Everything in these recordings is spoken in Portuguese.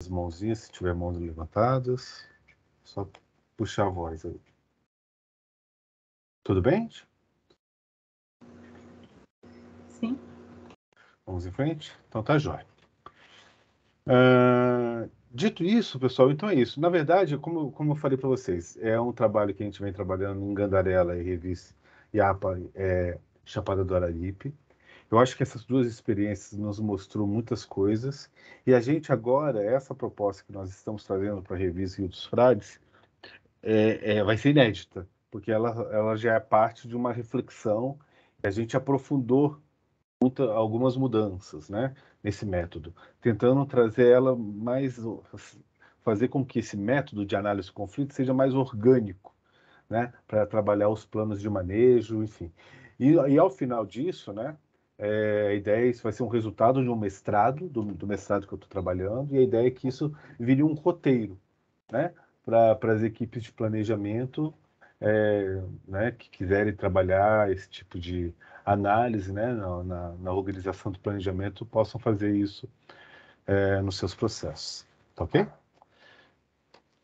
As mãozinhas, se tiver mãos levantadas, só puxar a voz aí. Tudo bem? Sim. Vamos em frente? Então tá jóia. Dito isso, pessoal, então é isso. Na verdade, como eu falei para vocês, é um trabalho que a gente vem trabalhando em Gandarela e Revista IAPA, Chapada do Araripe. Eu acho que essas duas experiências nos mostrou muitas coisas, e a gente agora, essa proposta que nós estamos trazendo para a Revista Rio dos Frades, vai ser inédita, porque ela já é parte de uma reflexão que a gente aprofundou algumas mudanças, né, nesse método, tentando trazer ela mais, fazer com que esse método de análise do conflito seja mais orgânico, né, para trabalhar os planos de manejo, enfim. E ao final disso, né, a ideia é isso vai ser um resultado de um mestrado, do mestrado que eu estou trabalhando, e a ideia é que isso vire um roteiro, né, para as equipes de planejamento, né, que quiserem trabalhar esse tipo de análise, né, na organização do planejamento, possam fazer isso nos seus processos. Tá ok?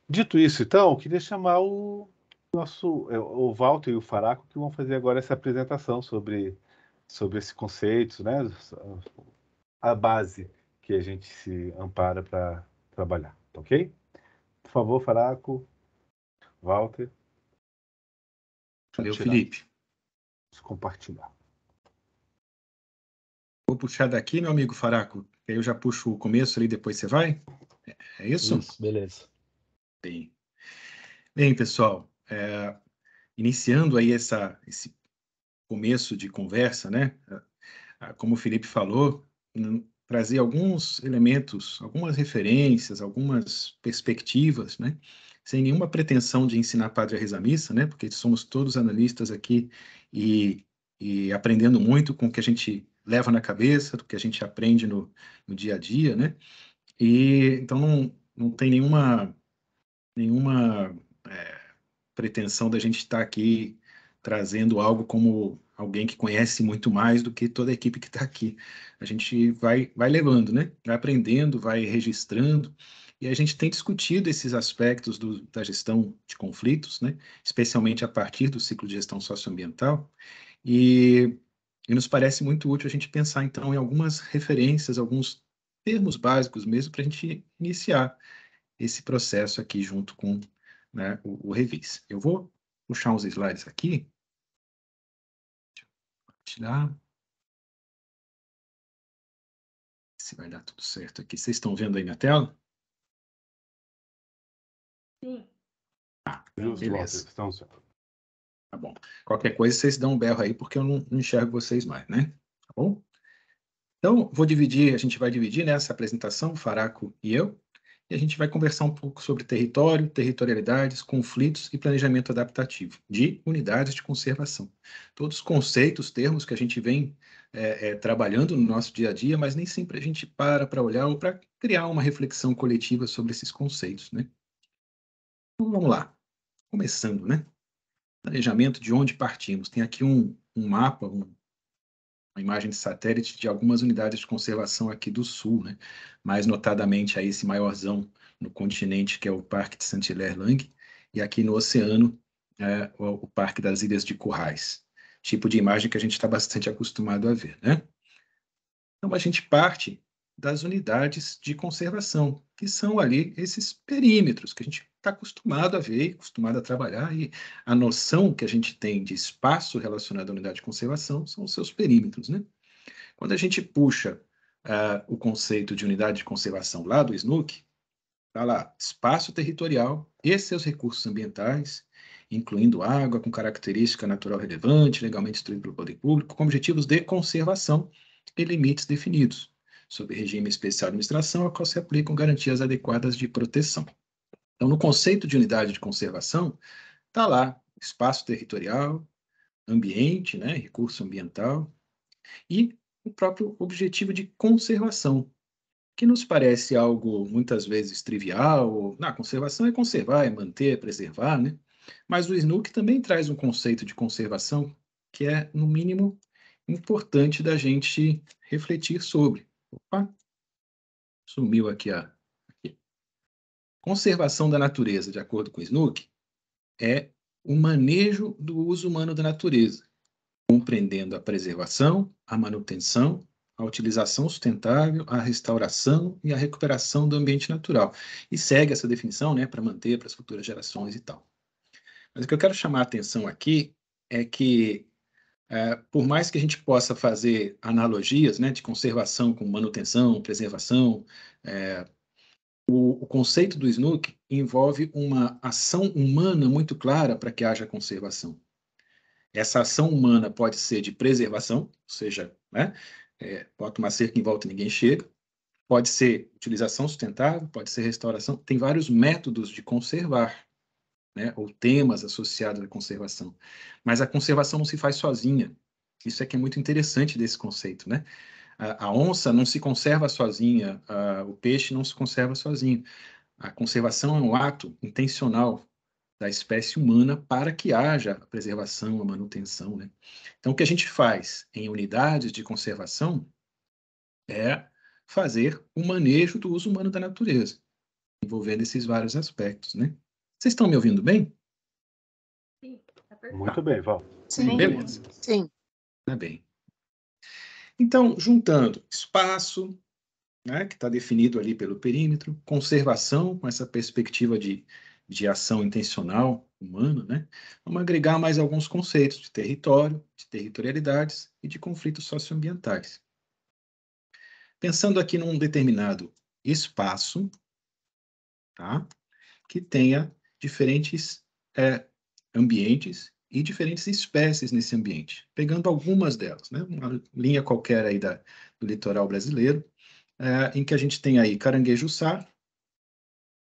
Dito isso, então, eu queria chamar o Walter e o Faraco, que vão fazer agora essa apresentação sobre esse conceito, né, a base que a gente se ampara para trabalhar. Tá ok? Por favor, Faraco, Walter. Valeu, Felipe. Compartilhar. Vou puxar daqui, meu amigo Faraco, que aí eu já puxo o começo ali, depois você vai? É isso? Isso, beleza. Bem, pessoal, iniciando aí esse começo de conversa, né? Como o Felipe falou, trazer alguns elementos, algumas referências, algumas perspectivas, né? Sem nenhuma pretensão de ensinar padre a rezar missa, né? Porque somos todos analistas aqui e aprendendo muito com o que a gente leva na cabeça, do que a gente aprende no dia a dia, né? E então não tem nenhuma pretensão da gente estar aqui trazendo algo como alguém que conhece muito mais do que toda a equipe que está aqui. A gente vai levando, né? Vai aprendendo, vai registrando, e a gente tem discutido esses aspectos da gestão de conflitos, né? Especialmente a partir do ciclo de gestão socioambiental, e nos parece muito útil a gente pensar, então, em algumas referências, alguns termos básicos mesmo, para a gente iniciar esse processo aqui junto com, né, o Revis. Eu vou puxar uns slides aqui. Deixa eu compartilhar. Se vai dar tudo certo aqui. Vocês estão vendo aí na tela? Sim. Beleza. Estamos vendo. Tá bom. Qualquer coisa, vocês dão um berro aí, porque eu não enxergo vocês mais, né? Tá bom? Então, a gente vai dividir nessa apresentação, o Faraco e eu, e a gente vai conversar um pouco sobre território, territorialidades, conflitos e planejamento adaptativo de unidades de conservação. Todos os conceitos, termos que a gente vem trabalhando no nosso dia a dia, mas nem sempre a gente para olhar ou para criar uma reflexão coletiva sobre esses conceitos, né? Então, vamos lá. Começando, né? Planejamento de onde partimos. Tem aqui um mapa, uma imagem de satélite de algumas unidades de conservação aqui do sul, né? Mais notadamente aí esse maiorzão no continente, que é o Parque de Saint-Hilaire-Lange, e aqui no oceano, o Parque das Ilhas de Currais. Tipo de imagem que a gente está bastante acostumado a ver, né? Então, a gente parte das unidades de conservação, que são ali esses perímetros que a gente está acostumado a ver, acostumado a trabalhar, e a noção que a gente tem de espaço relacionado à unidade de conservação são os seus perímetros, né? Quando a gente puxa o conceito de unidade de conservação lá do SNUC, está lá, espaço territorial e seus recursos ambientais, incluindo água com característica natural relevante, legalmente instruído pelo poder público, com objetivos de conservação e limites definidos, sob regime especial de administração, a qual se aplicam garantias adequadas de proteção. Então, no conceito de unidade de conservação, está lá espaço territorial, ambiente, né, recurso ambiental, e o próprio objetivo de conservação, que nos parece algo muitas vezes trivial. Conservação é conservar, é manter, é preservar, né? Mas o SNUC também traz um conceito de conservação que é, no mínimo, importante da gente refletir sobre. Opa, sumiu aqui Conservação da natureza, de acordo com Snook, é o manejo do uso humano da natureza, compreendendo a preservação, a manutenção, a utilização sustentável, a restauração e a recuperação do ambiente natural. E segue essa definição, né, para manter para as futuras gerações e tal. Mas o que eu quero chamar a atenção aqui é que, por mais que a gente possa fazer analogias, né, de conservação com manutenção, preservação, o conceito do Snook envolve uma ação humana muito clara para que haja conservação. Essa ação humana pode ser de preservação, ou seja, né, bota uma cerca em volta e ninguém chega, pode ser utilização sustentável, pode ser restauração, tem vários métodos de conservar, né, ou temas associados à conservação. Mas a conservação não se faz sozinha. Isso é que é muito interessante desse conceito, né? A onça não se conserva sozinha, o peixe não se conserva sozinho. A conservação é um ato intencional da espécie humana para que haja a preservação, a manutenção, né? Então, o que a gente faz em unidades de conservação é fazer o manejo do uso humano da natureza, envolvendo esses vários aspectos, né? Vocês estão me ouvindo bem? Sim, tá perfeito. Muito bem, Val. Sim. Beleza. Sim. Tá bem. Então, juntando espaço, né, que está definido ali pelo perímetro, conservação, com essa perspectiva de ação intencional humana, né? Vamos agregar mais alguns conceitos de território, de territorialidades e de conflitos socioambientais. Pensando aqui num determinado espaço, tá? Que tenha diferentes ambientes e diferentes espécies nesse ambiente, pegando algumas delas, né? Uma linha qualquer aí do litoral brasileiro, em que a gente tem aí caranguejo-sá,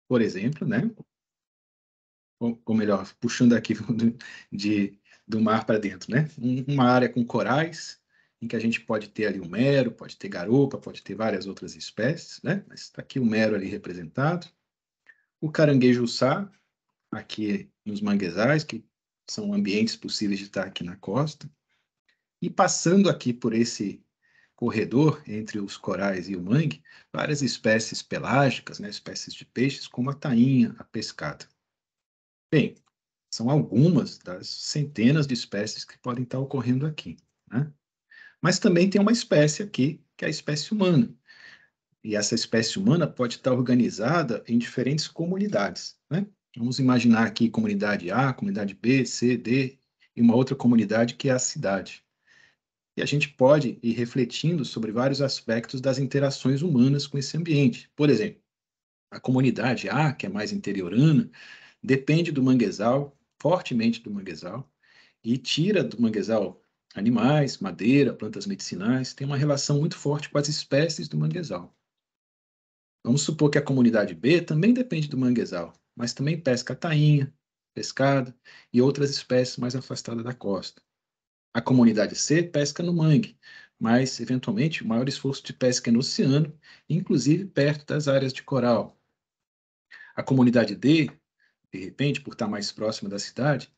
por exemplo, né? Ou melhor, puxando aqui do mar para dentro, né? Uma área com corais, em que a gente pode ter ali o mero, pode ter garopa, pode ter várias outras espécies, né? Mas está aqui o mero ali representado. O caranguejo-sá, aqui nos manguezais, que são ambientes possíveis de estar aqui na costa. E passando aqui por esse corredor entre os corais e o mangue, várias espécies pelágicas, né? Espécies de peixes, como a tainha, a pescada. Bem, são algumas das centenas de espécies que podem estar ocorrendo aqui, né? Mas também tem uma espécie aqui, que é a espécie humana. E essa espécie humana pode estar organizada em diferentes comunidades, né? Vamos imaginar aqui comunidade A, comunidade B, C, D, e uma outra comunidade que é a cidade. E a gente pode ir refletindo sobre vários aspectos das interações humanas com esse ambiente. Por exemplo, a comunidade A, que é mais interiorana, depende do manguezal, fortemente do manguezal, e tira do manguezal animais, madeira, plantas medicinais, tem uma relação muito forte com as espécies do manguezal. Vamos supor que a comunidade B também depende do manguezal, mas também pesca tainha, pescada e outras espécies mais afastadas da costa. A comunidade C pesca no mangue, mas, eventualmente, o maior esforço de pesca é no oceano, inclusive perto das áreas de coral. A comunidade D, de repente, por estar mais próxima da cidade,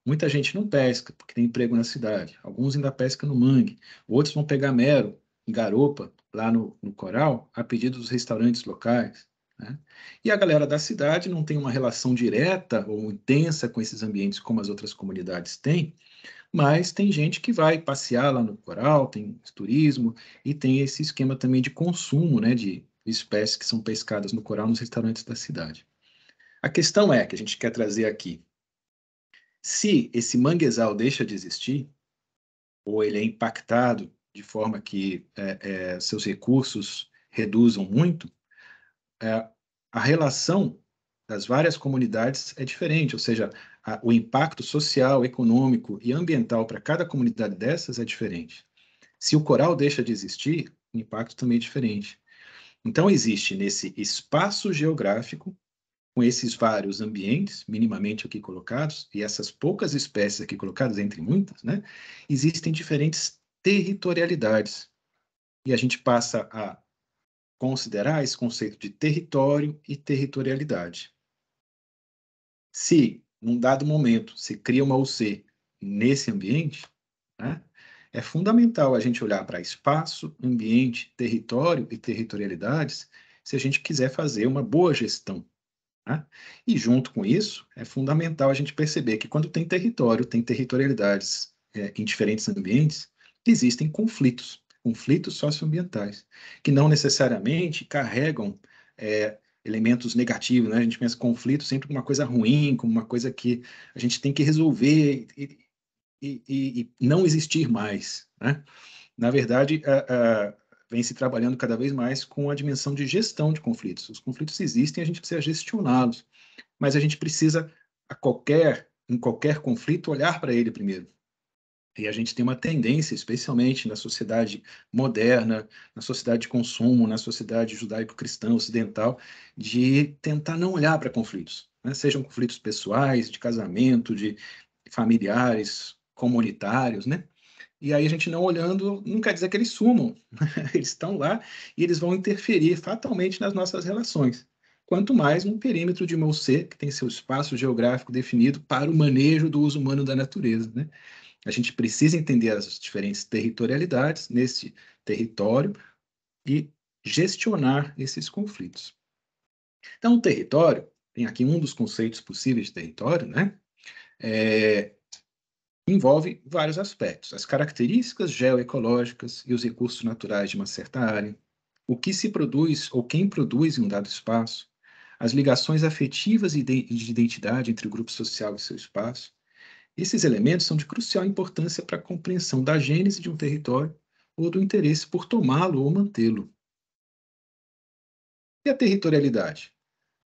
muita gente não pesca, porque tem emprego na cidade. Alguns ainda pescam no mangue. Outros vão pegar mero, em garopa, lá no coral, a pedido dos restaurantes locais, né? E a galera da cidade não tem uma relação direta ou intensa com esses ambientes como as outras comunidades têm, mas tem gente que vai passear lá no coral, tem turismo e tem esse esquema também de consumo, né, de espécies que são pescadas no coral nos restaurantes da cidade. A questão é que a gente quer trazer aqui, se esse manguezal deixa de existir, ou ele é impactado de forma que seus recursos reduzam muito, a relação das várias comunidades é diferente, ou seja, o impacto social, econômico e ambiental para cada comunidade dessas é diferente. Se o coral deixa de existir, o impacto também é diferente. Então, existe nesse espaço geográfico, com esses vários ambientes, minimamente aqui colocados, e essas poucas espécies aqui colocadas, entre muitas, né, existem diferentes territorialidades. E a gente passa a considerar esse conceito de território e territorialidade. Se, num dado momento, se cria uma UC nesse ambiente, né, é fundamental a gente olhar para espaço, ambiente, território e territorialidades se a gente quiser fazer uma boa gestão Né? E junto com isso, é fundamental a gente perceber que quando tem território, tem territorialidades em diferentes ambientes, existem conflitos socioambientais, que não necessariamente carregam elementos negativos, né? A gente pensa conflito sempre como uma coisa ruim, como uma coisa que a gente tem que resolver e não existir mais, né? Na verdade, vem se trabalhando cada vez mais com a dimensão de gestão de conflitos. Os conflitos existem, a gente precisa gestioná-los, mas a gente precisa, em qualquer conflito, olhar para ele primeiro. E a gente tem uma tendência, especialmente na sociedade moderna, na sociedade de consumo, na sociedade judaico-cristã ocidental, de tentar não olhar para conflitos, né? Sejam conflitos pessoais, de casamento, de familiares, comunitários, né? E aí a gente não olhando, não quer dizer que eles sumam. Eles estão lá e eles vão interferir fatalmente nas nossas relações. Quanto mais um perímetro de Moshe, que tem seu espaço geográfico definido para o manejo do uso humano da natureza, né? A gente precisa entender as diferentes territorialidades nesse território e gestionar esses conflitos. Então, o território, tem aqui um dos conceitos possíveis de território, né? Envolve vários aspectos: as características geoecológicas e os recursos naturais de uma certa área, o que se produz ou quem produz em um dado espaço, as ligações afetivas e de identidade entre o grupo social e seu espaço. Esses elementos são de crucial importância para a compreensão da gênese de um território ou do interesse por tomá-lo ou mantê-lo. E a territorialidade?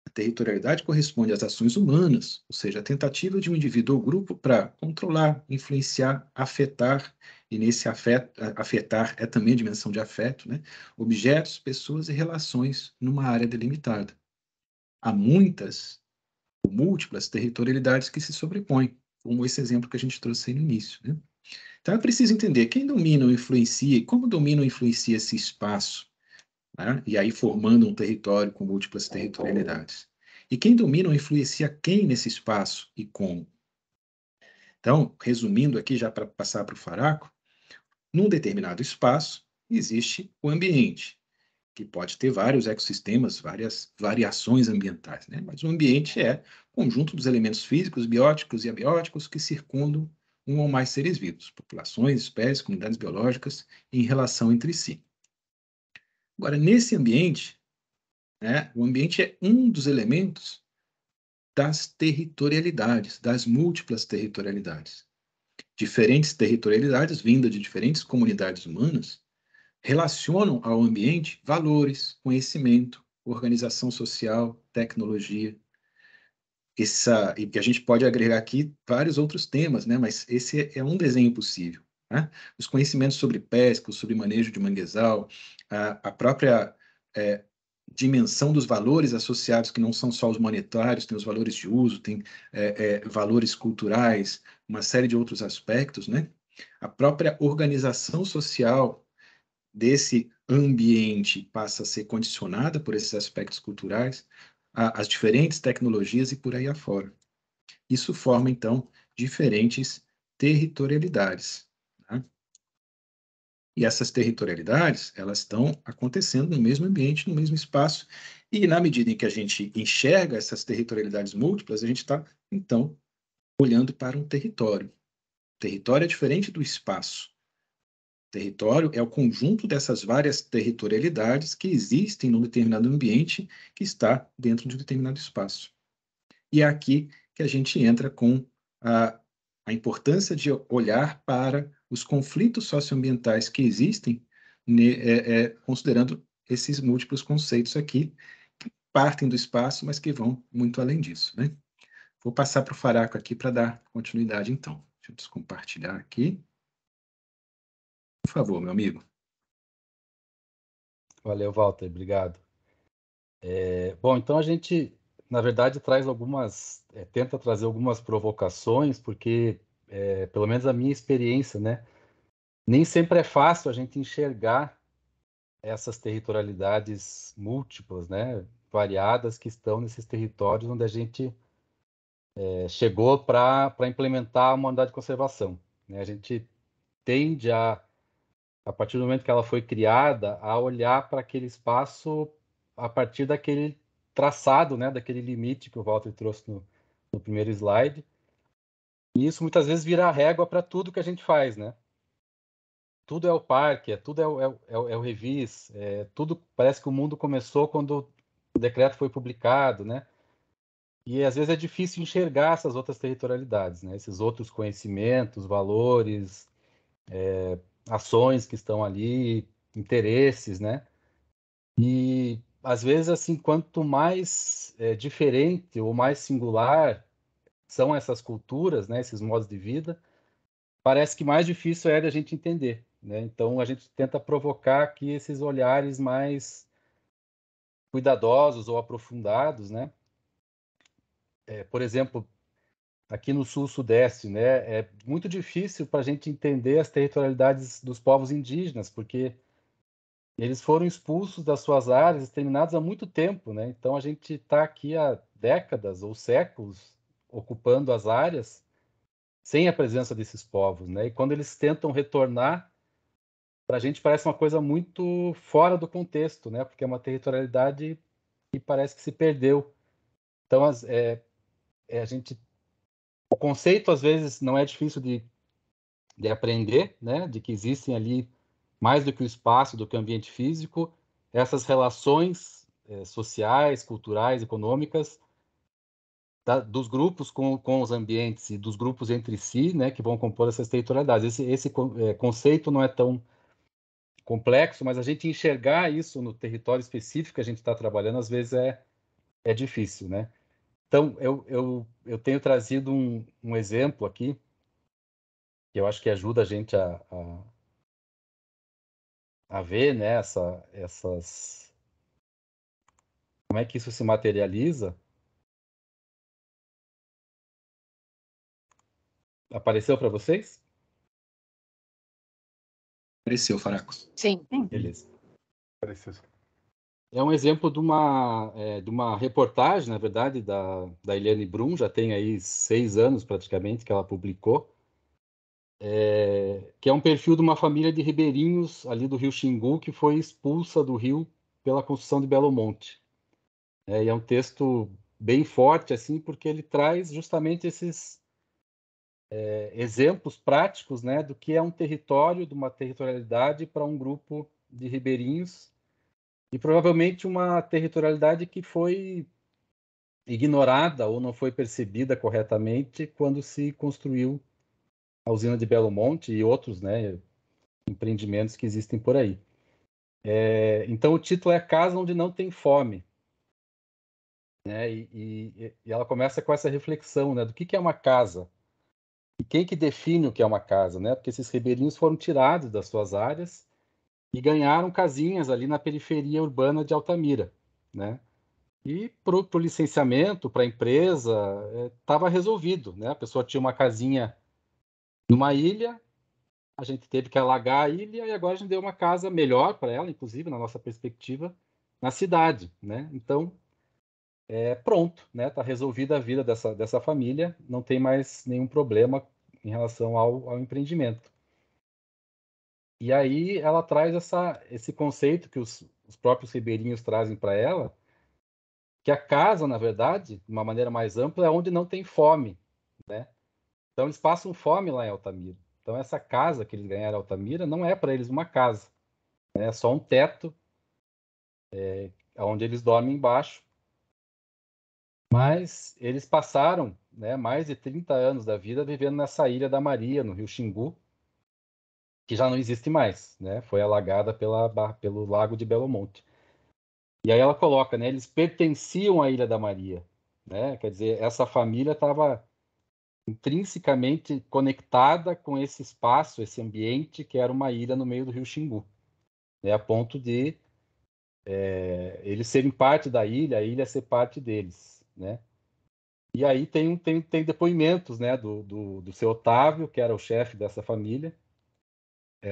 A territorialidade corresponde às ações humanas, ou seja, a tentativa de um indivíduo ou grupo para controlar, influenciar, afetar, e nesse afetar é também a dimensão de afeto, né? Objetos, pessoas e relações numa área delimitada. Há muitas ou múltiplas territorialidades que se sobrepõem, como esse exemplo que a gente trouxe aí no início, né? Então é preciso entender quem domina ou influencia e como domina ou influencia esse espaço, né? E aí formando um território com múltiplas territorialidades. E quem domina ou influencia quem nesse espaço e como. Então, resumindo aqui, já para passar para o Faraco, num determinado espaço existe o ambiente, que pode ter vários ecossistemas, várias variações ambientais, né? Mas o ambiente é o conjunto dos elementos físicos, bióticos e abióticos que circundam um ou mais seres vivos, populações, espécies, comunidades biológicas em relação entre si. Agora, nesse ambiente, né, o ambiente é um dos elementos das territorialidades, das múltiplas territorialidades. Diferentes territorialidades, vindas de diferentes comunidades humanas, relacionam ao ambiente valores, conhecimento, organização social, tecnologia. E que a gente pode agregar aqui vários outros temas, né? Mas esse é um desenho possível. Né? Os conhecimentos sobre pesca, sobre manejo de manguezal, a própria dimensão dos valores associados, que não são só os monetários, tem os valores de uso, tem valores culturais, uma série de outros aspectos, né? A própria organização social desse ambiente passa a ser condicionada por esses aspectos culturais, as diferentes tecnologias e por aí afora. Isso forma, então, diferentes territorialidades. Tá? E essas territorialidades, elas estão acontecendo no mesmo ambiente, no mesmo espaço, e na medida em que a gente enxerga essas territorialidades múltiplas, a gente está, então, olhando para um território. O território é diferente do espaço. Território é o conjunto dessas várias territorialidades que existem num determinado ambiente que está dentro de um determinado espaço. E é aqui que a gente entra com a importância de olhar para os conflitos socioambientais que existem, considerando esses múltiplos conceitos aqui, que partem do espaço, mas que vão muito além disso, né? Vou passar para o Faraco aqui para dar continuidade, então. Deixa eu descompartilhar aqui. Por favor, meu amigo. Valeu, Walter, obrigado. Bom, então a gente, na verdade, tenta trazer algumas provocações, porque, pelo menos a minha experiência, né, nem sempre é fácil a gente enxergar essas territorialidades múltiplas, né, variadas que estão nesses territórios onde a gente chegou para implementar uma unidade de conservação, né? A gente tende a partir do momento que ela foi criada, a olhar para aquele espaço a partir daquele traçado, né, daquele limite que o Walter trouxe no primeiro slide. E isso muitas vezes vira a régua para tudo que a gente faz, né? Tudo é o parque, tudo é o Revis, tudo parece que o mundo começou quando o decreto foi publicado, né? E às vezes é difícil enxergar essas outras territorialidades, né? Esses outros conhecimentos, valores, ações que estão ali, interesses, né? E às vezes, assim, quanto mais diferente ou mais singular são essas culturas, né? Esses modos de vida, parece que mais difícil é de a gente entender, né? Então a gente tenta provocar aqui esses olhares mais cuidadosos ou aprofundados, né? Por exemplo, aqui no sul-sudeste, né, é muito difícil para a gente entender as territorialidades dos povos indígenas, porque eles foram expulsos das suas áreas, exterminados há muito tempo, né? Então a gente está aqui há décadas ou séculos ocupando as áreas sem a presença desses povos, né? E quando eles tentam retornar, para a gente parece uma coisa muito fora do contexto, né? Porque é uma territorialidade que parece que se perdeu. Então a gente, o conceito às vezes não é difícil de aprender, né? De que existem ali mais do que o espaço, do que o ambiente físico, essas relações sociais, culturais, econômicas dos grupos com os ambientes e dos grupos entre si, né? Que vão compor essas territorialidades. Esse conceito não é tão complexo, mas a gente enxergar isso no território específico que a gente está trabalhando, às vezes é difícil, né? Então, eu tenho trazido um exemplo aqui, que eu acho que ajuda a gente a ver, né, como é que isso se materializa. Apareceu para vocês? Apareceu, Faraco. Sim. Beleza. Pareceu. É um exemplo de uma reportagem, na verdade, da Eliane Brum, já tem aí 6 anos praticamente que ela publicou, que é um perfil de uma família de ribeirinhos ali do Rio Xingu que foi expulsa do rio pela construção de Belo Monte. E é um texto bem forte, assim, porque ele traz justamente esses exemplos práticos, né, do que é um território, de uma territorialidade para um grupo de ribeirinhos e provavelmente uma territorialidade que foi ignorada ou não foi percebida corretamente quando se construiu a usina de Belo Monte e outros, né, empreendimentos que existem por aí. Então o título é Casa Onde Não Tem Fome, né? E ela começa com essa reflexão, né, do que é uma casa e quem que define o que é uma casa, né? Porque esses ribeirinhos foram tirados das suas áreas e ganharam casinhas ali na periferia urbana de Altamira, né? E para o licenciamento, para a empresa, estava resolvido, né? A pessoa tinha uma casinha numa ilha, a gente teve que alagar a ilha e agora a gente deu uma casa melhor para ela, inclusive, na nossa perspectiva, na cidade, né? Então, pronto, né? Está resolvida a vida dessa família, não tem mais nenhum problema em relação ao empreendimento. E aí ela traz esse conceito que os próprios ribeirinhos trazem para ela, que a casa, na verdade, de uma maneira mais ampla, é onde não tem fome, né? Então eles passam fome lá em Altamira. Então essa casa que eles ganharam em Altamira não é para eles uma casa, né? É só um teto onde eles dormem embaixo. Mas eles passaram, né, mais de 30 anos da vida vivendo nessa Ilha da Maria, no Rio Xingu, que já não existe mais, né? Foi alagada pelo Lago de Belo Monte. E aí ela coloca, né, eles pertenciam à Ilha da Maria, né? Quer dizer, essa família estava intrinsecamente conectada com esse espaço, esse ambiente que era uma ilha no meio do Rio Xingu, né? A ponto de eles serem parte da ilha, a ilha ser parte deles, né? E aí tem depoimentos, né, do seu Otávio, que era o chefe dessa família,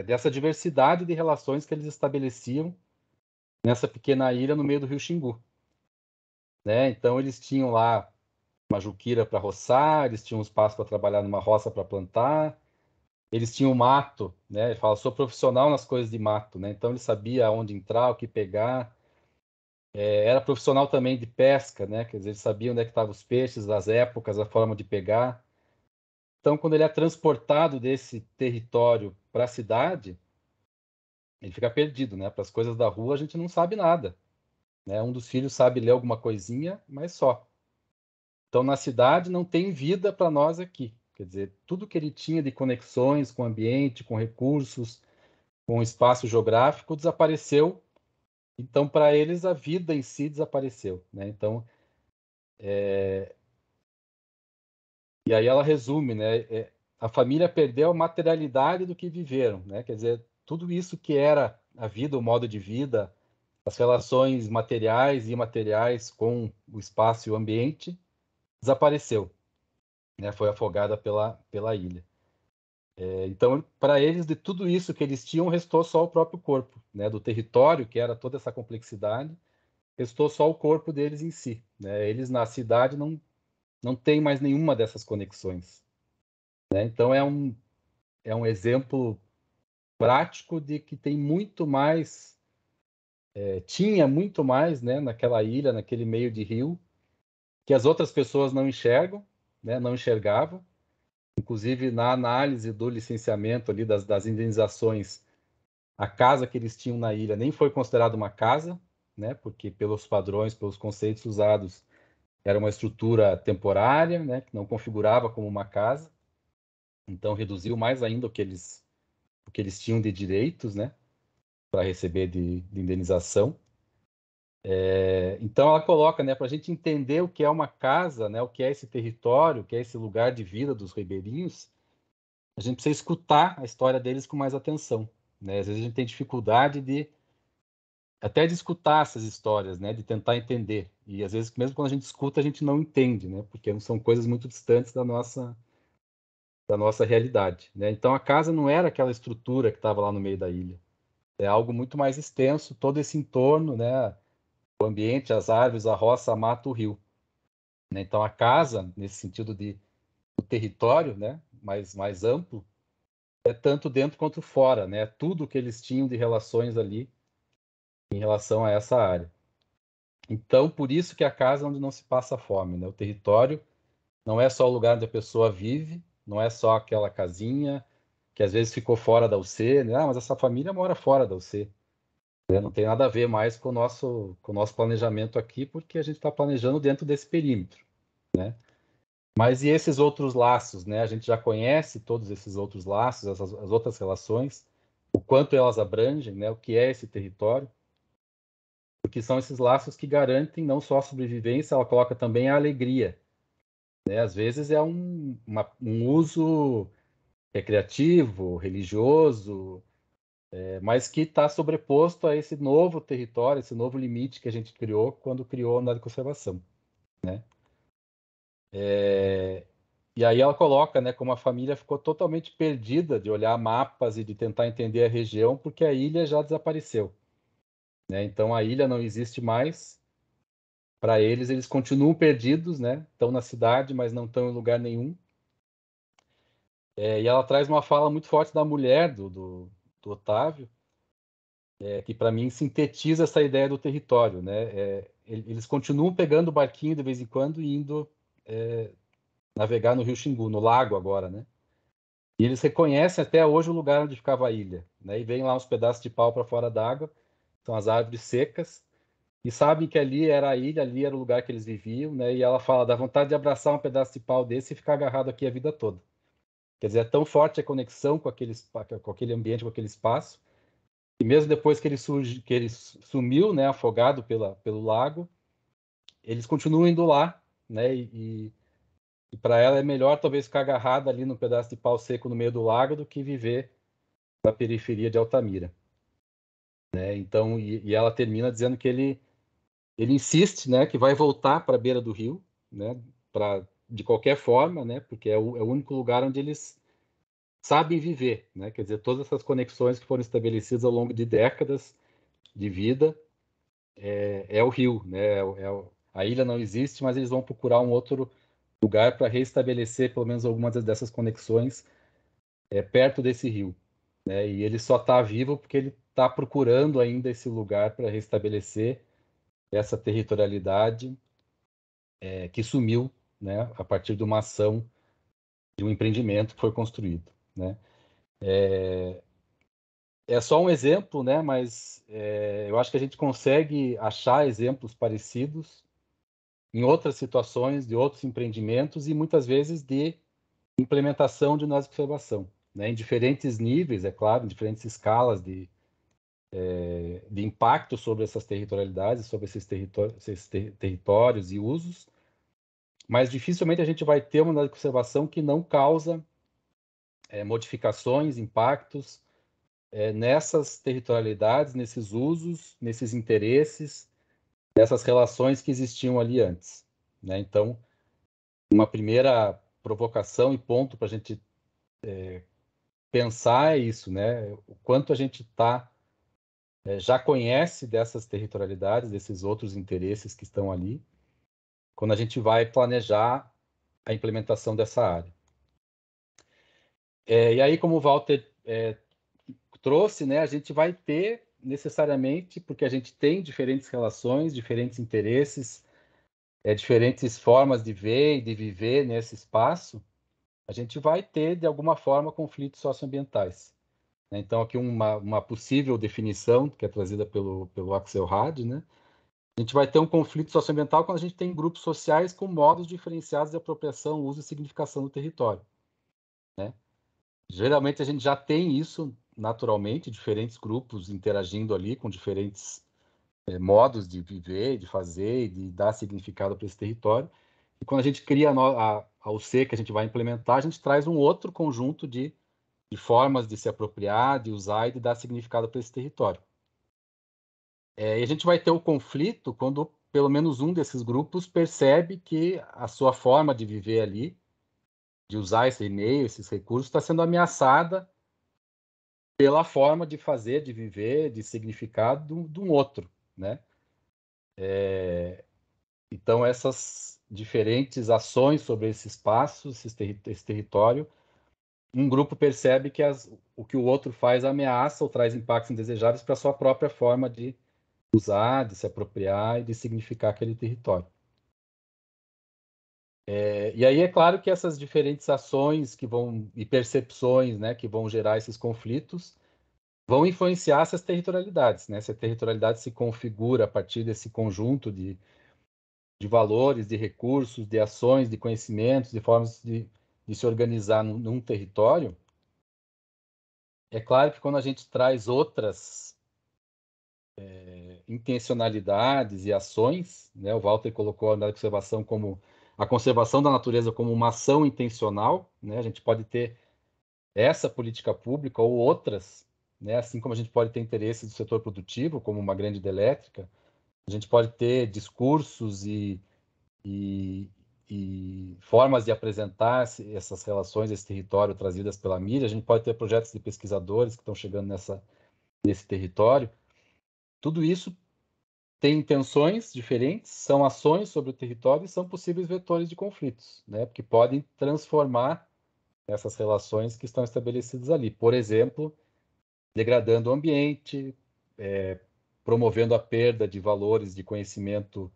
dessa diversidade de relações que eles estabeleciam nessa pequena ilha no meio do Rio Xingu, né? Então eles tinham lá uma juquira para roçar, eles tinham um espaço para trabalhar numa roça para plantar, eles tinham mato, né? Ele fala, sou profissional nas coisas de mato, né? Então ele sabia onde entrar, o que pegar. Era profissional também de pesca, né? Quer dizer, ele sabia onde é que estavam os peixes, as épocas, a forma de pegar. Então, quando ele é transportado desse território para a cidade, ele fica perdido, né? Para as coisas da rua, a gente não sabe nada, né? Um dos filhos sabe ler alguma coisinha, mas só. Então, na cidade, não tem vida para nós aqui. Quer dizer, tudo que ele tinha de conexões com o ambiente, com recursos, com o espaço geográfico, desapareceu. Então, para eles, a vida em si desapareceu, né? Então, e aí ela resume, né? A família perdeu a materialidade do que viveram, né? Quer dizer, tudo isso que era a vida, o modo de vida, as relações materiais e imateriais com o espaço e o ambiente, desapareceu, né? Foi afogada pela ilha. Então, para eles, de tudo isso que eles tinham, restou só o próprio corpo, né? Do território, que era toda essa complexidade, restou só o corpo deles em si, né? Eles na cidade não têm mais nenhuma dessas conexões, né? Então, é um exemplo prático de que tem muito mais, tinha muito mais, né, naquela ilha, naquele meio de rio, que as outras pessoas não enxergam, né, não enxergavam. Inclusive, na análise do licenciamento ali das indenizações, a casa que eles tinham na ilha nem foi considerada uma casa, né, porque pelos padrões, pelos conceitos usados, era uma estrutura temporária, né, que não configurava como uma casa. Então, reduziu mais ainda o que eles tinham de direitos, né, para receber de indenização. Então ela coloca, né, para a gente entender o que é uma casa, né, o que é esse território, o que é esse lugar de vida dos ribeirinhos, a gente precisa escutar a história deles com mais atenção, né? Às vezes a gente tem dificuldade até de escutar essas histórias, né, de tentar entender. E às vezes mesmo quando a gente escuta a gente não entende, né, porque são coisas muito distantes da nossa realidade, né? Então a casa não era aquela estrutura que estava lá no meio da ilha. É algo muito mais extenso, todo esse entorno, né? O ambiente, as árvores, a roça, a mata, o rio, né? Então a casa, nesse sentido de o território, né, mais amplo, é tanto dentro quanto fora, né? Tudo que eles tinham de relações ali em relação a essa área. Então, por isso que a casa é onde não se passa fome, né? O território não é só o lugar onde a pessoa vive, não é só aquela casinha que às vezes ficou fora da UC, né? Ah, mas essa família mora fora da UC. Né? Não tem nada a ver mais com o nosso planejamento aqui, porque a gente está planejando dentro desse perímetro, né? Mas e esses outros laços, né? A gente já conhece todos esses outros laços, as outras relações, o quanto elas abrangem, né? O que é esse território, porque são esses laços que garantem não só a sobrevivência, ela coloca também a alegria, né? Às vezes é um uso recreativo, religioso, mas que está sobreposto a esse novo território, esse novo limite que a gente criou quando criou a unidade de conservação, né? E aí ela coloca, né, como a família ficou totalmente perdida de olhar mapas e de tentar entender a região, porque a ilha já desapareceu, né? Então a ilha não existe mais. Para eles continuam perdidos, né? Estão na cidade, mas não estão em lugar nenhum. E ela traz uma fala muito forte da mulher do Otávio, que para mim sintetiza essa ideia do território, né? Eles continuam pegando o barquinho de vez em quando e indo navegar no Rio Xingu, no lago agora, né? E eles reconhecem até hoje o lugar onde ficava a ilha, né? E vem lá uns pedaços de pau para fora d'água, são as árvores secas, e sabem que ali era a ilha, ali era o lugar que eles viviam, né? E ela fala, dá vontade de abraçar um pedaço de pau desse e ficar agarrado aqui a vida toda. Quer dizer, é tão forte a conexão com aquele ambiente, com aquele espaço, e mesmo depois que ele sumiu, né, afogado pelo lago, eles continuam indo lá, né? E para ela é melhor talvez ficar agarrada ali num pedaço de pau seco no meio do lago do que viver na periferia de Altamira, né? Então, e ela termina dizendo que ele insiste, né, que vai voltar para a beira do rio, né, de qualquer forma, né, porque é o único lugar onde eles sabem viver, né? Quer dizer, todas essas conexões que foram estabelecidas ao longo de décadas de vida é o rio, né? A ilha não existe, mas eles vão procurar um outro lugar para reestabelecer pelo menos algumas dessas conexões perto desse rio, né? E ele só está vivo porque ele está procurando ainda esse lugar para restabelecer essa territorialidade que sumiu, né, a partir de uma ação, de um empreendimento que foi construído, né? É só um exemplo, né, mas eu acho que a gente consegue achar exemplos parecidos em outras situações, de outros empreendimentos e muitas vezes de implementação de nós observação, né, em diferentes níveis, é claro, em diferentes escalas de impacto sobre essas territorialidades, sobre esses territórios e usos, mas dificilmente a gente vai ter uma unidade de conservação que não causa modificações, impactos nessas territorialidades, nesses usos, nesses interesses, nessas relações que existiam ali antes, né? Então, uma primeira provocação e ponto para a gente pensar é isso, né? O quanto a gente já conhece dessas territorialidades, desses outros interesses que estão ali, quando a gente vai planejar a implementação dessa área. E aí, como o Walter trouxe, né, a gente vai ter necessariamente, porque a gente tem diferentes relações, diferentes interesses, diferentes formas de ver e de viver nesse espaço, a gente vai ter, de alguma forma, conflitos socioambientais. Então, aqui uma possível definição, que é trazida pelo Axelrad, né? A gente vai ter um conflito socioambiental quando a gente tem grupos sociais com modos diferenciados de apropriação, uso e significação do território, né? Geralmente a gente já tem isso naturalmente, diferentes grupos interagindo ali com diferentes modos de viver, de fazer e de dar significado para esse território. E quando a gente cria a UC que a gente vai implementar, a gente traz um outro conjunto de formas de se apropriar, de usar e de dar significado para esse território. E a gente vai ter o conflito quando pelo menos um desses grupos percebe que a sua forma de viver ali, de usar esse e-mail, esses recursos, está sendo ameaçada pela forma de fazer, de viver, de significado de um outro, né? Então, essas diferentes ações sobre esse espaço, esse território, um grupo percebe que o que o outro faz ameaça ou traz impactos indesejáveis para a sua própria forma de usar, de se apropriar e de significar aquele território. E aí é claro que essas diferentes ações e percepções, né, que vão gerar esses conflitos vão influenciar essas territorialidades, né? Se a territorialidade se configura a partir desse conjunto de valores, de recursos, de ações, de conhecimentos, de formas de se organizar num território, é claro que quando a gente traz outras intencionalidades e ações, né? O Walter colocou a conservação como a conservação da natureza como uma ação intencional, né? A gente pode ter essa política pública ou outras, né? Assim como a gente pode ter interesses do setor produtivo, como uma grande hidrelétrica, a gente pode ter discursos e formas de apresentar essas relações, esse território trazidas pela mídia, a gente pode ter projetos de pesquisadores que estão chegando nesse território. Tudo isso tem intenções diferentes, são ações sobre o território e são possíveis vetores de conflitos, né? Porque podem transformar essas relações que estão estabelecidas ali. Por exemplo, degradando o ambiente, promovendo a perda de valores de conhecimento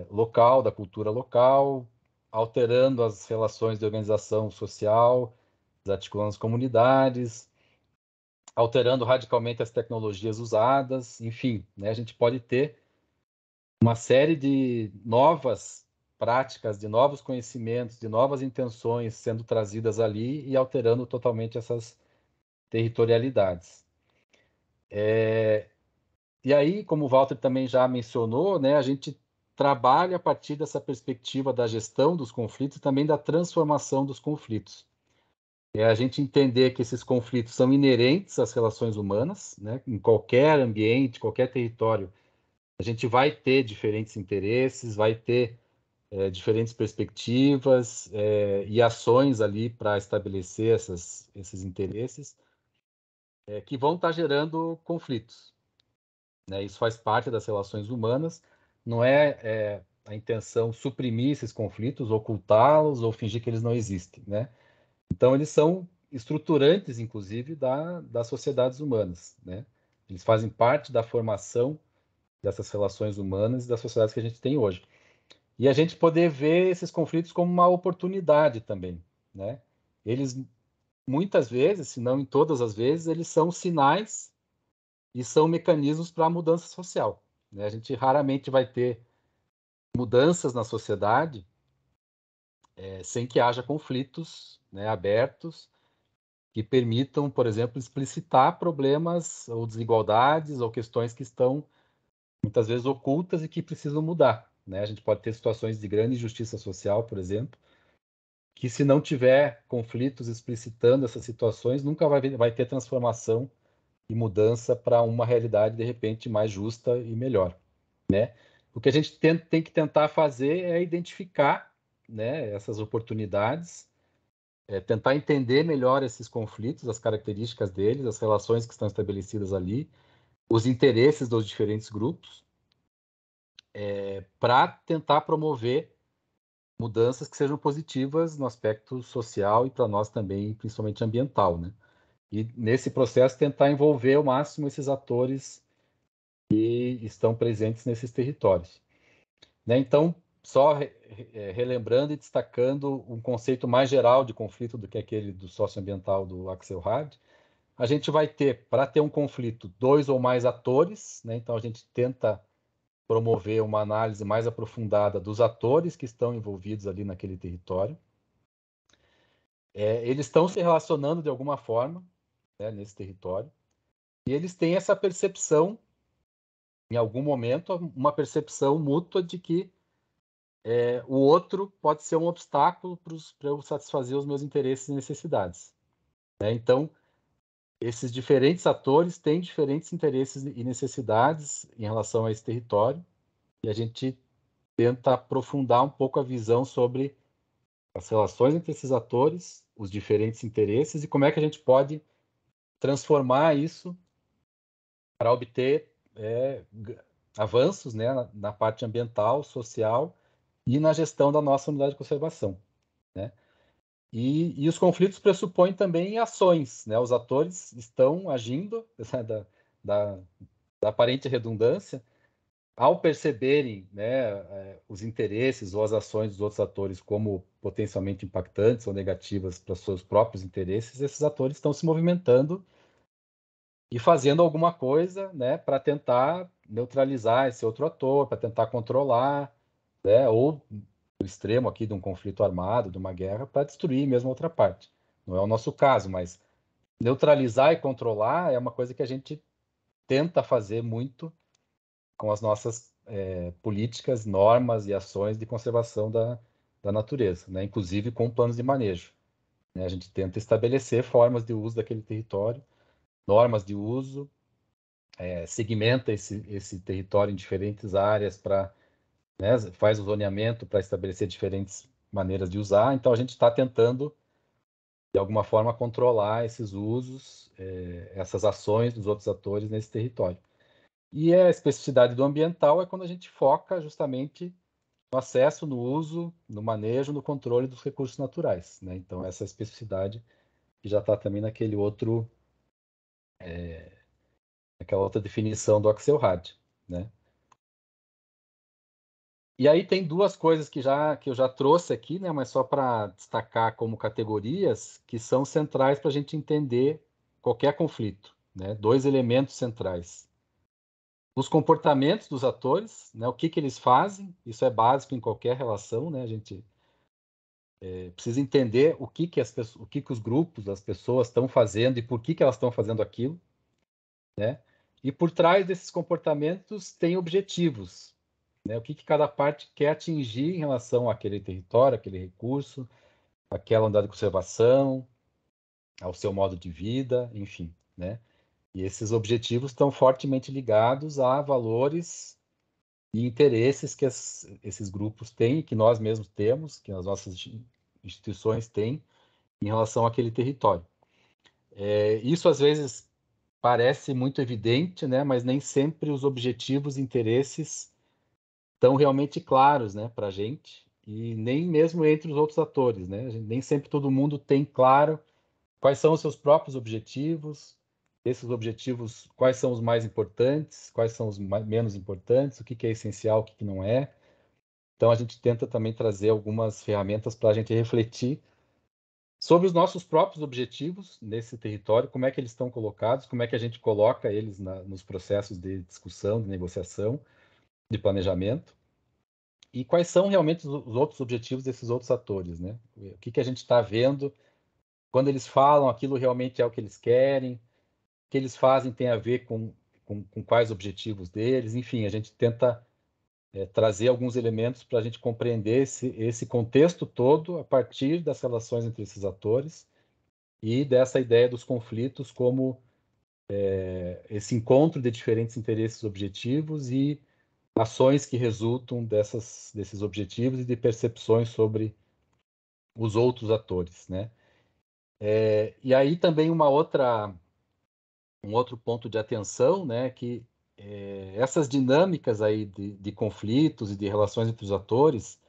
local, da cultura local, alterando as relações de organização social, desarticulando as comunidades, alterando radicalmente as tecnologias usadas, enfim, né? A gente pode ter uma série de novas práticas, de novos conhecimentos, de novas intenções sendo trazidas ali e alterando totalmente essas territorialidades. E aí, como o Walter também já mencionou, né, a gente trabalha a partir dessa perspectiva da gestão dos conflitos e também da transformação dos conflitos. É a gente entender que esses conflitos são inerentes às relações humanas, né, em qualquer ambiente, qualquer território, a gente vai ter diferentes interesses, vai ter diferentes perspectivas e ações ali para estabelecer esses interesses que vão estar gerando conflitos, né? Isso faz parte das relações humanas, não é a intenção suprimir esses conflitos, ocultá-los ou fingir que eles não existem, né? Então, eles são estruturantes, inclusive, das sociedades humanas, né? Eles fazem parte da formação dessas relações humanas e das sociedades que a gente tem hoje. E a gente poder ver esses conflitos como uma oportunidade também, né? Eles, muitas vezes, se não em todas as vezes, eles são sinais e são mecanismos para a mudança social, né? A gente raramente vai ter mudanças na sociedade sem que haja conflitos, né, abertos, que permitam, por exemplo, explicitar problemas ou desigualdades ou questões que estão muitas vezes ocultas e que precisam mudar, né? A gente pode ter situações de grande injustiça social, por exemplo, que se não tiver conflitos explicitando essas situações, nunca vai ter transformação e mudança para uma realidade, de repente, mais justa e melhor, né? O que a gente tem que tentar fazer é identificar, né, essas oportunidades, tentar entender melhor esses conflitos, as características deles, as relações que estão estabelecidas ali, os interesses dos diferentes grupos, para tentar promover mudanças que sejam positivas no aspecto social e para nós também, principalmente ambiental, né? E nesse processo tentar envolver ao máximo esses atores que estão presentes nesses territórios, né? Então, só relembrando e destacando um conceito mais geral de conflito do que aquele do socioambiental do Axelrad, a gente vai ter, para ter um conflito, 2 ou mais atores, né? Então a gente tenta promover uma análise mais aprofundada dos atores que estão envolvidos ali naquele território. Eles estão se relacionando de alguma forma, né, nesse território, e eles têm essa percepção, em algum momento, uma percepção mútua de que o outro pode ser um obstáculo para eu satisfazer os meus interesses e necessidades, né? Então, esses diferentes atores têm diferentes interesses e necessidades em relação a esse território, e a gente tenta aprofundar um pouco a visão sobre as relações entre esses atores, os diferentes interesses e como é que a gente pode transformar isso para obter avanços, né, na parte ambiental, social e na gestão da nossa unidade de conservação, né? E os conflitos pressupõem também ações, né? Os atores estão agindo, da, da aparente redundância, ao perceberem, né, os interesses ou as ações dos outros atores como potencialmente impactantes ou negativas para os seus próprios interesses, esses atores estão se movimentando e fazendo alguma coisa, né, para tentar neutralizar esse outro ator, para tentar controlar, né, ou no extremo aqui de um conflito armado, de uma guerra, para destruir mesmo a outra parte. Não é o nosso caso, mas neutralizar e controlar é uma coisa que a gente tenta fazer muito com as nossas políticas, normas e ações de conservação da natureza, né? Inclusive com planos de manejo, né? A gente tenta estabelecer formas de uso daquele território, normas de uso, segmenta esse território em diferentes áreas para, né, faz o zoneamento para estabelecer diferentes maneiras de usar. Então a gente está tentando de alguma forma controlar esses usos, essas ações dos outros atores nesse território. E a especificidade do ambiental é quando a gente foca justamente no acesso, no uso, no manejo, no controle dos recursos naturais, né? Então, essa especificidade que já está também naquela outra definição do Axelrad, né? E aí tem duas coisas que eu já trouxe aqui, né? Mas só para destacar como categorias que são centrais para a gente entender qualquer conflito, né? 2 elementos centrais. Os comportamentos dos atores, né? O que eles fazem, isso é básico em qualquer relação, né? A gente precisa entender o que os grupos, as pessoas estão fazendo e por que elas estão fazendo aquilo, né? E por trás desses comportamentos tem objetivos, né? O que cada parte quer atingir em relação àquele território, àquele recurso, àquela unidade de conservação, ao seu modo de vida, enfim, né? E esses objetivos estão fortemente ligados a valores e interesses que esses grupos têm, que nós mesmos temos, que as nossas instituições têm em relação àquele território. Isso às vezes parece muito evidente, né? Mas nem sempre os objetivos e interesses estão realmente claros, né, para a gente, e nem mesmo entre os outros atores, né? Nem sempre todo mundo tem claro quais são os seus próprios objetivos, esses objetivos, quais são os mais importantes, quais são os menos importantes, o que é essencial, o que não é. Então, a gente tenta também trazer algumas ferramentas para a gente refletir sobre os nossos próprios objetivos nesse território, como é que eles estão colocados, como é que a gente coloca eles nos processos de discussão, de negociação, de planejamento, e quais são realmente os outros objetivos desses outros atores, né? O que a gente está vendo, quando eles falam, aquilo realmente é o que eles querem, o que eles fazem tem a ver com quais objetivos deles, enfim, a gente tenta trazer alguns elementos para a gente compreender esse contexto todo a partir das relações entre esses atores e dessa ideia dos conflitos como esse encontro de diferentes interesses objetivos e ações que resultam desses objetivos e de percepções sobre os outros atores, né? E aí também um outro ponto de atenção, né, que essas dinâmicas aí de conflitos e de relações entre os atores,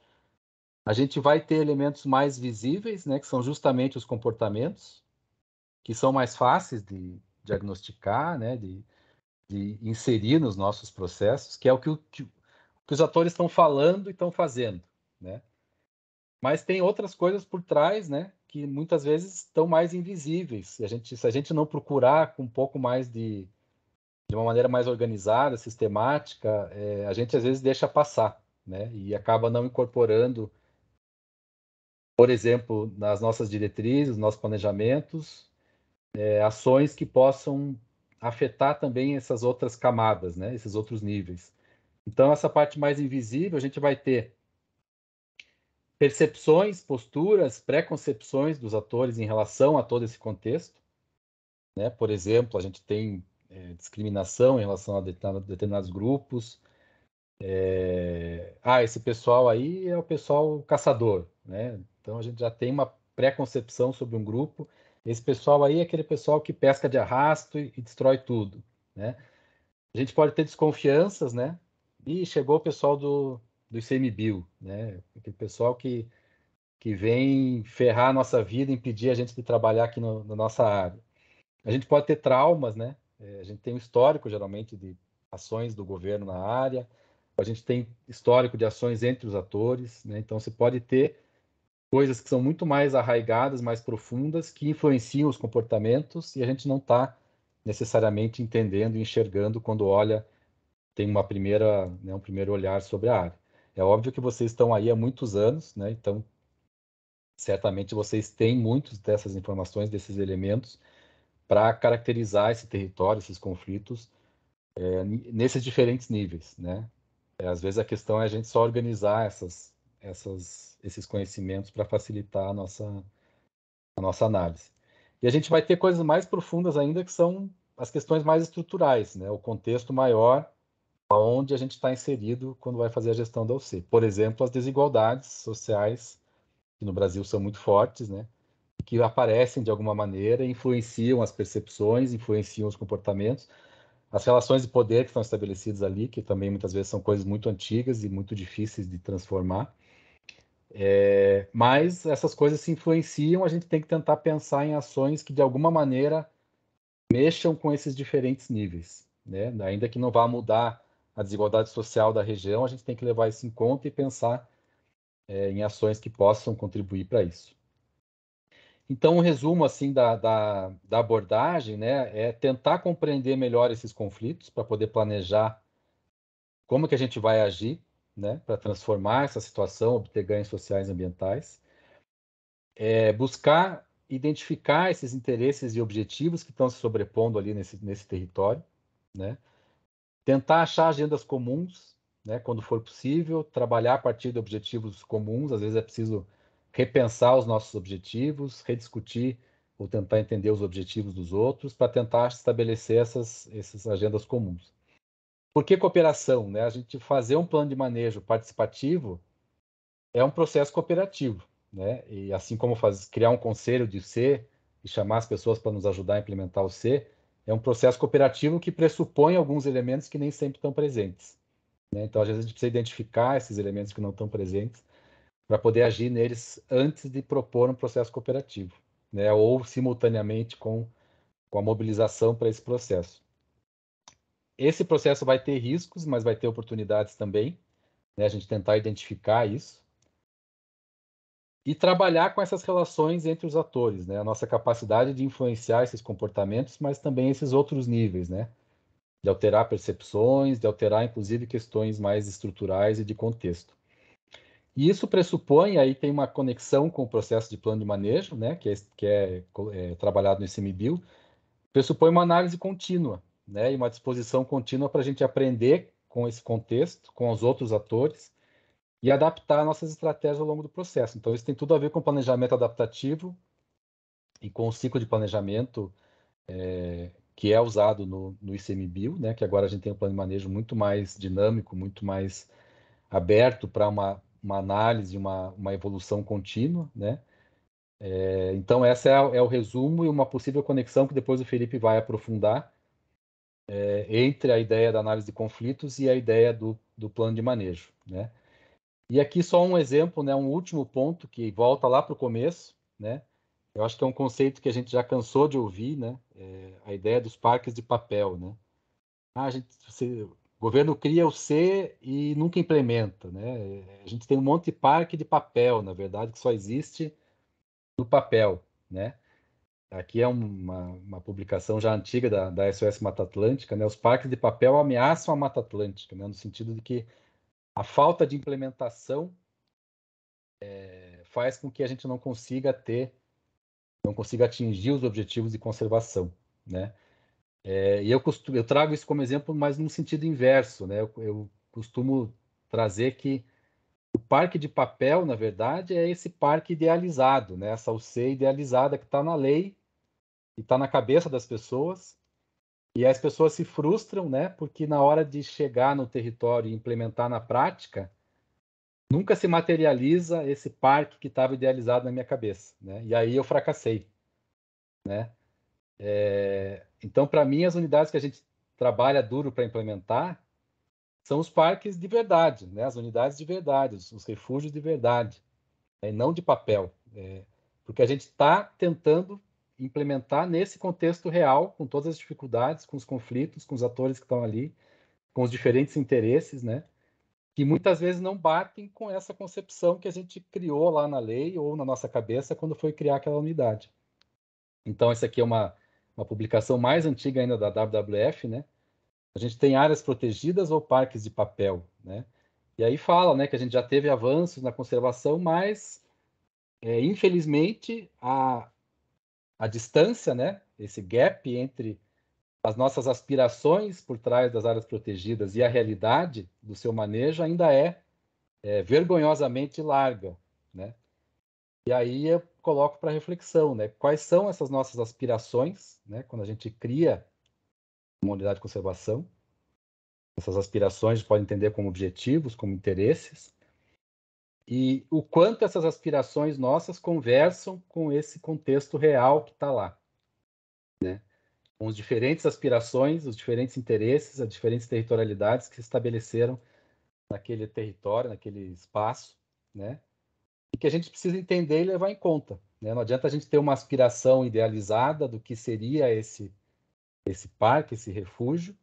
a gente vai ter elementos mais visíveis, né, que são justamente os comportamentos, que são mais fáceis de diagnosticar, né, de inserir nos nossos processos, que é o que os atores estão falando e estão fazendo, né? Mas tem outras coisas por trás, né, que muitas vezes estão mais invisíveis. Se a gente não procurar com um pouco mais de uma maneira mais organizada, sistemática, a gente às vezes deixa passar, né, e acaba não incorporando, por exemplo, nas nossas diretrizes, nos nossos planejamentos, ações que possam afetar também essas outras camadas, né, esses outros níveis. Então, essa parte mais invisível, a gente vai ter percepções, posturas, preconcepções dos atores em relação a todo esse contexto, né? Por exemplo, a gente tem discriminação em relação a determinados grupos. Esse pessoal aí é o pessoal caçador, né? Então a gente já tem uma preconcepção sobre um grupo. Esse pessoal aí é aquele pessoal que pesca de arrasto e destrói tudo, né? A gente pode ter desconfianças, né? E chegou o pessoal do ICMBio, né? Aquele pessoal que vem ferrar a nossa vida, impedir a gente de trabalhar aqui na nossa área. A gente pode ter traumas, né? A gente tem um histórico, geralmente, de ações do governo na área, a gente tem histórico de ações entre os atores, né? Então, você pode ter coisas que são muito mais arraigadas, mais profundas, que influenciam os comportamentos e a gente não está necessariamente entendendo e enxergando quando olha, tem um primeiro olhar sobre a área. É óbvio que vocês estão aí há muitos anos, né? Então, certamente vocês têm muitas dessas informações, desses elementos, para caracterizar esse território, esses conflitos, nesses diferentes níveis, né? Às vezes a questão é a gente só organizar esses conhecimentos para facilitar a nossa análise. E a gente vai ter coisas mais profundas ainda, que são as questões mais estruturais, né? O contexto maior onde a gente está inserido quando vai fazer a gestão da OC. Por exemplo, as desigualdades sociais, que no Brasil são muito fortes, né? Que aparecem de alguma maneira, influenciam as percepções, influenciam os comportamentos, as relações de poder que estão estabelecidas ali, que também muitas vezes são coisas muito antigas e muito difíceis de transformar. Mas essas coisas se influenciam, a gente tem que tentar pensar em ações que de alguma maneira mexam com esses diferentes níveis, né? Ainda que não vá mudar a desigualdade social da região, a gente tem que levar isso em conta e pensar em ações que possam contribuir para isso. Então, um resumo assim da abordagem, né, é tentar compreender melhor esses conflitos para poder planejar como que a gente vai agir, né, para transformar essa situação, obter ganhos sociais e ambientais, buscar identificar esses interesses e objetivos que estão se sobrepondo ali nesse território, né, tentar achar agendas comuns, né, quando for possível, trabalhar a partir de objetivos comuns, às vezes é preciso repensar os nossos objetivos, rediscutir ou tentar entender os objetivos dos outros para tentar estabelecer essas agendas comuns. Por que cooperação? Né? A gente fazer um plano de manejo participativo é um processo cooperativo, né? E assim como criar um conselho de C e chamar as pessoas para nos ajudar a implementar o C, é um processo cooperativo que pressupõe alguns elementos que nem sempre estão presentes, né? Então, às vezes, a gente precisa identificar esses elementos que não estão presentes para poder agir neles antes de propor um processo cooperativo, né? Ou simultaneamente com com a mobilização para esse processo. Esse processo vai ter riscos, mas vai ter oportunidades também, né? A gente tentar identificar isso e trabalhar com essas relações entre os atores, né? A nossa capacidade de influenciar esses comportamentos, mas também esses outros níveis, né? De alterar percepções, de alterar, inclusive, questões mais estruturais e de contexto. E isso pressupõe, aí tem uma conexão com o processo de plano de manejo, né? Que é trabalhado no ICMBio, pressupõe uma análise contínua, né? E uma disposição contínua para a gente aprender com esse contexto, com os outros atores, e adaptar nossas estratégias ao longo do processo. Então, isso tem tudo a ver com planejamento adaptativo e com o ciclo de planejamento que é usado no ICMBio, né? Que agora a gente tem um plano de manejo muito mais dinâmico, muito mais aberto para uma análise, uma evolução contínua, né? Então, essa é o resumo e uma possível conexão que depois o Felipe vai aprofundar entre a ideia da análise de conflitos e a ideia do plano de manejo, né? E aqui só um exemplo, né? Um último ponto que volta lá para o começo, né? Eu acho que é um conceito que a gente já cansou de ouvir, né? A ideia dos parques de papel, né? O governo cria o C e nunca implementa, né? A gente tem um monte de parque de papel, na verdade, que só existe no papel, né? Aqui é uma publicação já antiga da SOS Mata Atlântica, né? Os parques de papel ameaçam a Mata Atlântica, né? No sentido de que a falta de implementação faz com que a gente não consiga atingir os objetivos de conservação, né? E eu trago isso como exemplo, mas num sentido inverso, né? Eu costumo trazer que o parque de papel, na verdade, é esse parque idealizado, né? Essa UC idealizada que está na lei e está na cabeça das pessoas, e as pessoas se frustram, né? Porque na hora de chegar no território e implementar na prática, nunca se materializa esse parque que estava idealizado na minha cabeça, né? E aí eu fracassei, né? Então, para mim, as unidades que a gente trabalha duro para implementar são os parques de verdade, né? As unidades de verdade, os refúgios de verdade, né? E não de papel, porque a gente está tentando implementar nesse contexto real, com todas as dificuldades, com os conflitos, com os atores que estão ali, com os diferentes interesses, né? Que muitas vezes não batem com essa concepção que a gente criou lá na lei ou na nossa cabeça quando foi criar aquela unidade. Então, essa aqui é uma publicação mais antiga ainda da WWF, né? A gente tem áreas protegidas ou parques de papel, né? E aí fala, né, que a gente já teve avanços na conservação, mas infelizmente a distância, né, esse gap entre as nossas aspirações por trás das áreas protegidas e a realidade do seu manejo ainda é vergonhosamente larga, né? E aí eu coloco para reflexão, né? Quais são essas nossas aspirações, né? Quando a gente cria uma unidade de conservação, essas aspirações a gente pode entender como objetivos, como interesses, e o quanto essas aspirações nossas conversam com esse contexto real que está lá, né? Com as diferentes aspirações, os diferentes interesses, as diferentes territorialidades que se estabeleceram naquele território, naquele espaço, né? E que a gente precisa entender e levar em conta, né? Não adianta a gente ter uma aspiração idealizada do que seria esse parque, esse refúgio,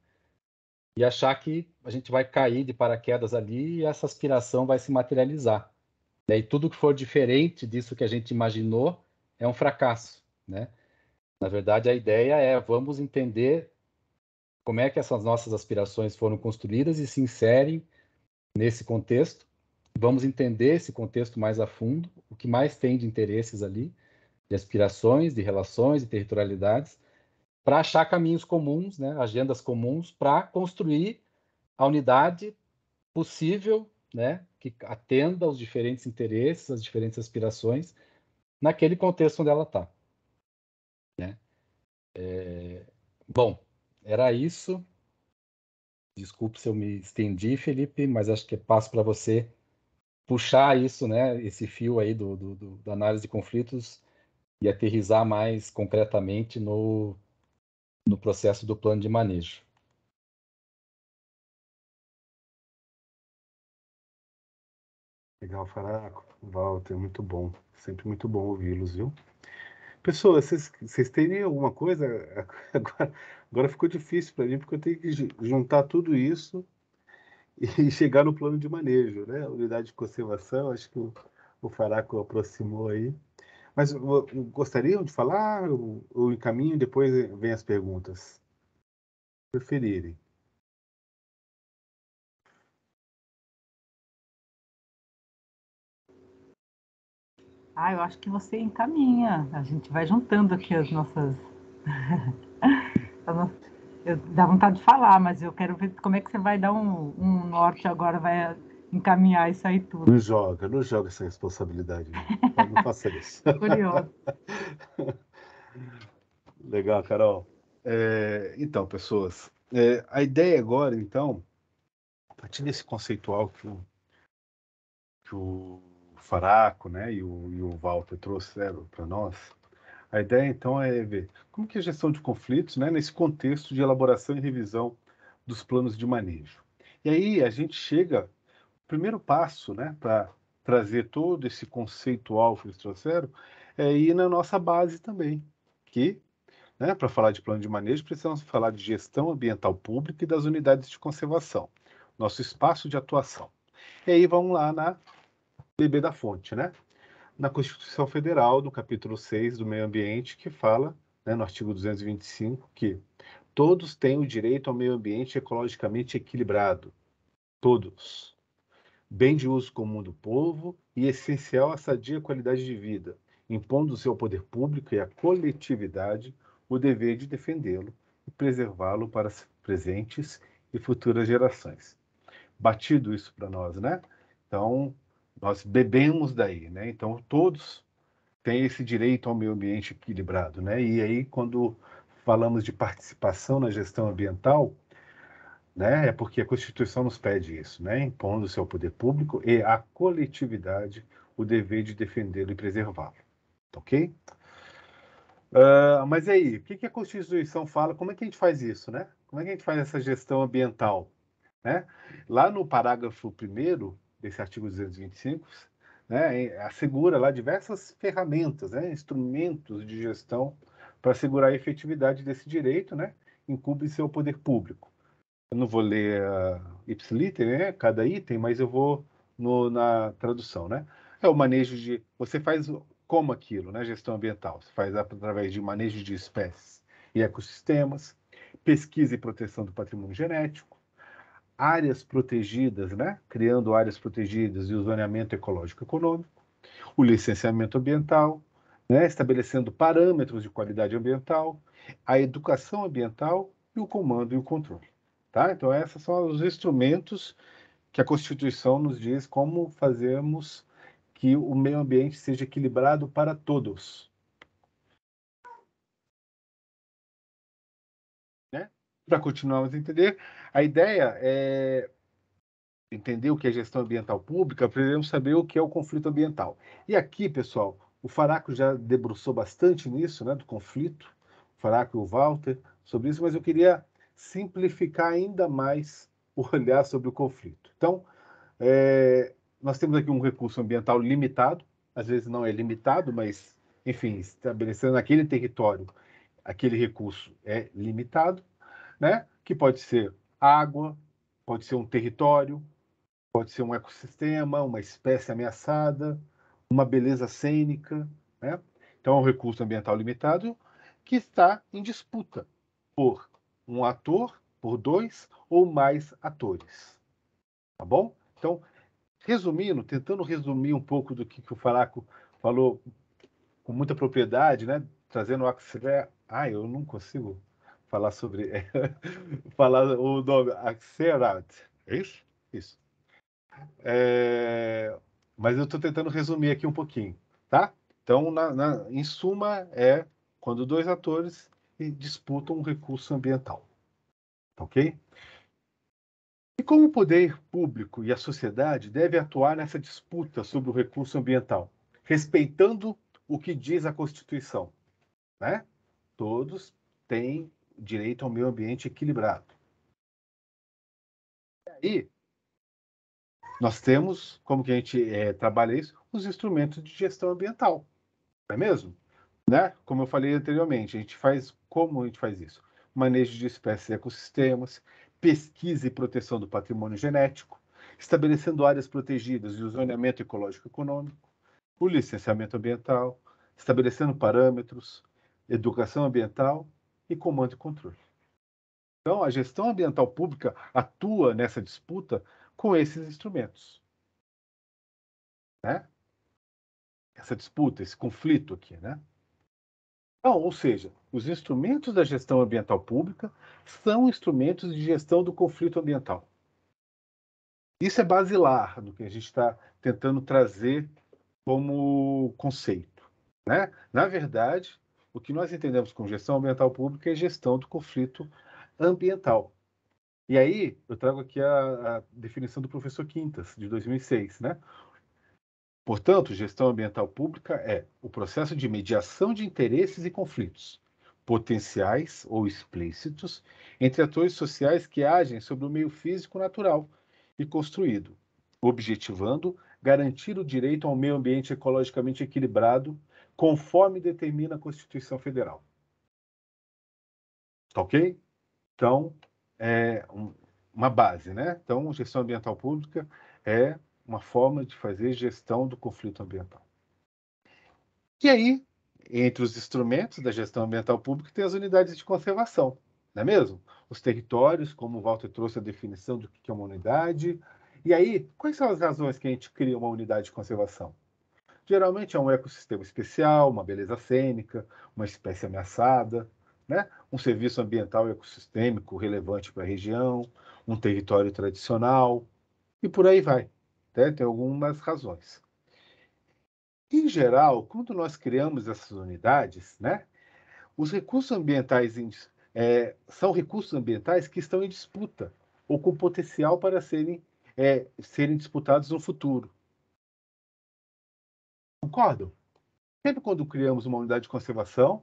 e achar que a gente vai cair de paraquedas ali e essa aspiração vai se materializar, né? E tudo que for diferente disso que a gente imaginou é um fracasso, né? Na verdade, a ideia é vamos entender como é que essas nossas aspirações foram construídas e se inserem nesse contexto. Vamos entender esse contexto mais a fundo, o que mais tem de interesses ali, de aspirações, de relações, de territorialidades, para achar caminhos comuns, né, agendas comuns, para construir a unidade possível, né, que atenda aos diferentes interesses, às diferentes aspirações, naquele contexto onde ela está, né? Bom, era isso. Desculpe se eu me estendi, Felipe, mas acho que é passo para você puxar isso, né, esse fio aí da análise de conflitos e aterrissar mais concretamente no processo do plano de manejo. Legal, Faraco, Walter, muito bom. Sempre muito bom ouvi-los, viu? Pessoas, vocês têm alguma coisa? Agora ficou difícil para mim, porque eu tenho que juntar tudo isso e chegar no plano de manejo, né? Unidade de conservação, acho que o Faraco aproximou aí. Mas gostariam de falar? Eu encaminho e depois vem as perguntas. Preferirem. Eu acho que você encaminha. A gente vai juntando aqui as nossas. Dá vontade de falar, mas eu quero ver como é que você vai dar um norte agora, vai encaminhar isso aí tudo. Não joga essa responsabilidade. Não faça isso. Curioso. Legal, Carol. Então, pessoas, a ideia agora, então, a partir desse conceitual que o Faraco, né, e o Walter trouxeram para nós, a ideia, então, é ver como que a gestão de conflitos, né, nesse contexto de elaboração e revisão dos planos de manejo. E aí a gente chega, o primeiro passo, né, para trazer todo esse conceitual que eles trouxeram, é ir na nossa base também, que, né, para falar de plano de manejo, precisamos falar de gestão ambiental pública e das unidades de conservação, nosso espaço de atuação. E aí vamos lá na bebê da fonte, né? Na Constituição Federal, no capítulo 6 do meio ambiente, que fala, né, no artigo 225, que todos têm o direito ao meio ambiente ecologicamente equilibrado. Todos. Bem de uso comum do povo e essencial à sadia qualidade de vida, impondo-se ao poder público e à coletividade o dever de defendê-lo e preservá-lo para as presentes e futuras gerações. Batido isso para nós, né? Então, nós bebemos daí, né? Então, todos têm esse direito ao meio ambiente equilibrado, né? E aí, quando falamos de participação na gestão ambiental, né, é porque a Constituição nos pede isso, né? Impondo-se ao poder público e à coletividade o dever de defendê-lo e preservá-lo. Ok? Mas aí, o que a Constituição fala? Como é que a gente faz isso, né? Como é que a gente faz essa gestão ambiental? Né? Lá no parágrafo 1º desse artigo 225, né, assegura lá diversas ferramentas, né, instrumentos de gestão para assegurar a efetividade desse direito, né, incumbe-se ao poder público. Eu não vou ler ipsiliter, né, cada item, mas eu vou na tradução, né? É o manejo de... Você faz como aquilo, né? Gestão ambiental. Você faz através de manejo de espécies e ecossistemas, pesquisa e proteção do patrimônio genético, áreas protegidas, né? Criando áreas protegidas e o zoneamento ecológico econômico, o licenciamento ambiental, né? Estabelecendo parâmetros de qualidade ambiental, a educação ambiental e o comando e o controle. Tá? Então, esses são os instrumentos que a Constituição nos diz como fazermos que o meio ambiente seja equilibrado para todos. Né? Para continuarmos a entender, a ideia é entender o que é gestão ambiental pública, precisamos saber o que é o conflito ambiental. E aqui, pessoal, o Faraco já debruçou bastante nisso, né, do conflito, o Faraco e o Walter, sobre isso, mas eu queria simplificar ainda mais o olhar sobre o conflito. Então, nós temos aqui um recurso ambiental limitado, às vezes não é limitado, mas, enfim, estabelecendo naquele território, aquele recurso é limitado, né? Que pode ser água, pode ser um território, pode ser um ecossistema, uma espécie ameaçada, uma beleza cênica, né? Então, é um recurso ambiental limitado que está em disputa por um ator, por dois ou mais atores. Tá bom? Então, resumindo, tentando resumir um pouco do que o Faraco falou com muita propriedade, né? Trazendo o Axel... eu não consigo falar sobre... falar o nome Axelrad. É isso? Isso. Mas eu estou tentando resumir aqui um pouquinho, tá? Então, em suma, é quando dois atores disputam um recurso ambiental, ok? E como o poder público e a sociedade devem atuar nessa disputa sobre o recurso ambiental, respeitando o que diz a Constituição, né? Todos têm direito ao meio ambiente equilibrado. E aí, nós temos, como que a gente trabalha isso? Os instrumentos de gestão ambiental, não é mesmo? né? Como eu falei anteriormente, como a gente faz isso? Manejo de espécies e ecossistemas, pesquisa e proteção do patrimônio genético, estabelecendo áreas protegidas e o zoneamento ecológico econômico, o licenciamento ambiental, estabelecendo parâmetros, educação ambiental e comando e controle. Então, a gestão ambiental pública atua nessa disputa com esses instrumentos, né? Essa disputa, esse conflito aqui, né? Então, ou seja, os instrumentos da gestão ambiental pública são instrumentos de gestão do conflito ambiental. Isso é basilar do que a gente está tentando trazer como conceito, né? Na verdade, o que nós entendemos como gestão ambiental pública é gestão do conflito ambiental. E aí, eu trago aqui a definição do professor Quintas, de 2006, né? Portanto, gestão ambiental pública é o processo de mediação de interesses e conflitos, potenciais ou explícitos, entre atores sociais que agem sobre o meio físico natural e construído, objetivando garantir o direito a um meio ambiente ecologicamente equilibrado, conforme determina a Constituição Federal. Tá ok? Então, uma base, né? Então, gestão ambiental pública é uma forma de fazer gestão do conflito ambiental. E aí, entre os instrumentos da gestão ambiental pública, tem as unidades de conservação, não é mesmo? Os territórios, como o Walter trouxe a definição do que é uma unidade. E aí, quais são as razões que a gente cria uma unidade de conservação? Geralmente é um ecossistema especial, uma beleza cênica, uma espécie ameaçada, né? Um serviço ambiental e ecossistêmico relevante para a região, um território tradicional, e por aí vai. Né? Tem algumas razões. Em geral, quando nós criamos essas unidades, né, os recursos ambientais são recursos ambientais que estão em disputa ou com potencial para serem disputados no futuro. Concordam? Sempre quando criamos uma unidade de conservação,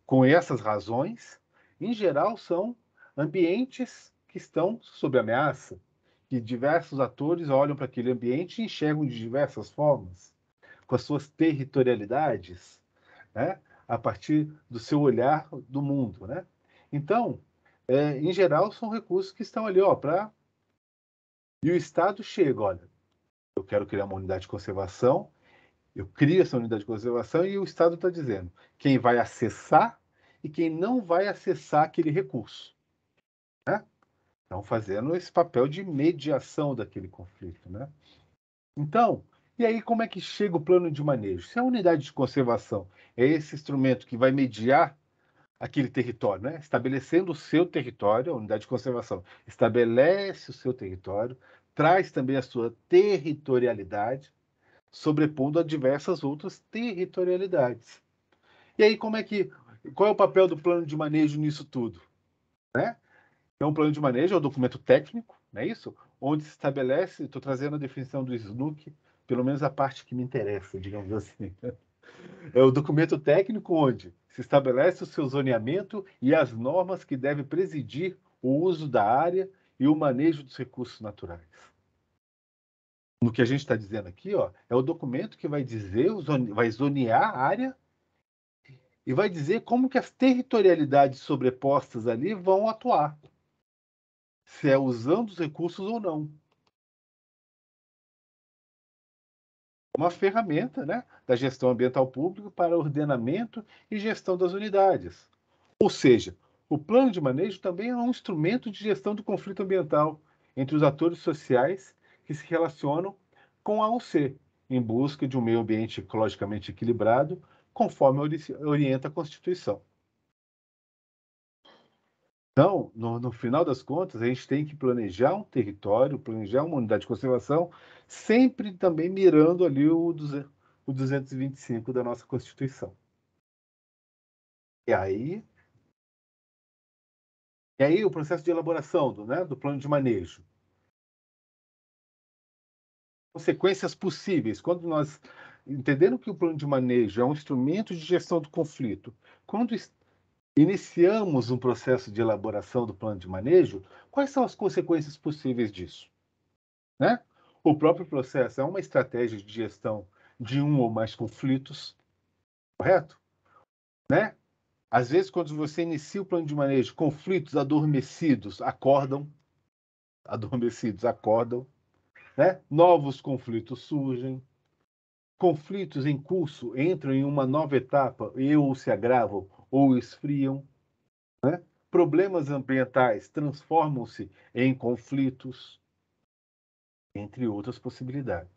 com essas razões, em geral são ambientes que estão sob ameaça, que diversos atores olham para aquele ambiente e enxergam de diversas formas, com as suas territorialidades, né? A partir do seu olhar do mundo, né? Então, em geral, são recursos que estão ali, ó, para... E o Estado chega, olha, eu quero criar uma unidade de conservação, eu crio essa unidade de conservação e o Estado está dizendo quem vai acessar e quem não vai acessar aquele recurso, né? Estão fazendo esse papel de mediação daquele conflito, né? Então, e aí como é que chega o plano de manejo? Se a unidade de conservação é esse instrumento que vai mediar aquele território, né? Estabelecendo o seu território, a unidade de conservação estabelece o seu território, traz também a sua territorialidade, sobrepondo a diversas outras territorialidades. E aí qual é o papel do plano de manejo nisso tudo, né? Então, o plano de manejo é o documento técnico, não é isso? Onde se estabelece, estou trazendo a definição do SNUC, pelo menos a parte que me interessa, digamos assim. É o documento técnico onde se estabelece o seu zoneamento e as normas que devem presidir o uso da área e o manejo dos recursos naturais. No que a gente está dizendo aqui, ó, é o documento que vai dizer, vai zonear a área e vai dizer como que as territorialidades sobrepostas ali vão atuar. Se é usando os recursos ou não. Uma ferramenta, né, da gestão ambiental pública para ordenamento e gestão das unidades. Ou seja, o plano de manejo também é um instrumento de gestão do conflito ambiental entre os atores sociais que se relacionam com a UC, em busca de um meio ambiente ecologicamente equilibrado, conforme orienta a Constituição. Então, no final das contas, a gente tem que planejar um território, planejar uma unidade de conservação, sempre também mirando ali o 225 da nossa Constituição. E aí o processo de elaboração do plano de manejo. Consequências possíveis. Quando nós entendendo que o plano de manejo é um instrumento de gestão do conflito, quando iniciamos um processo de elaboração do plano de manejo, quais são as consequências possíveis disso? Né? O próprio processo é uma estratégia de gestão de um ou mais conflitos, correto? né? Às vezes, quando você inicia o plano de manejo, conflitos adormecidos acordam, né? Novos conflitos surgem, conflitos em curso entram em uma nova etapa e ou se agravam ou esfriam, né? Problemas ambientais transformam-se em conflitos, entre outras possibilidades.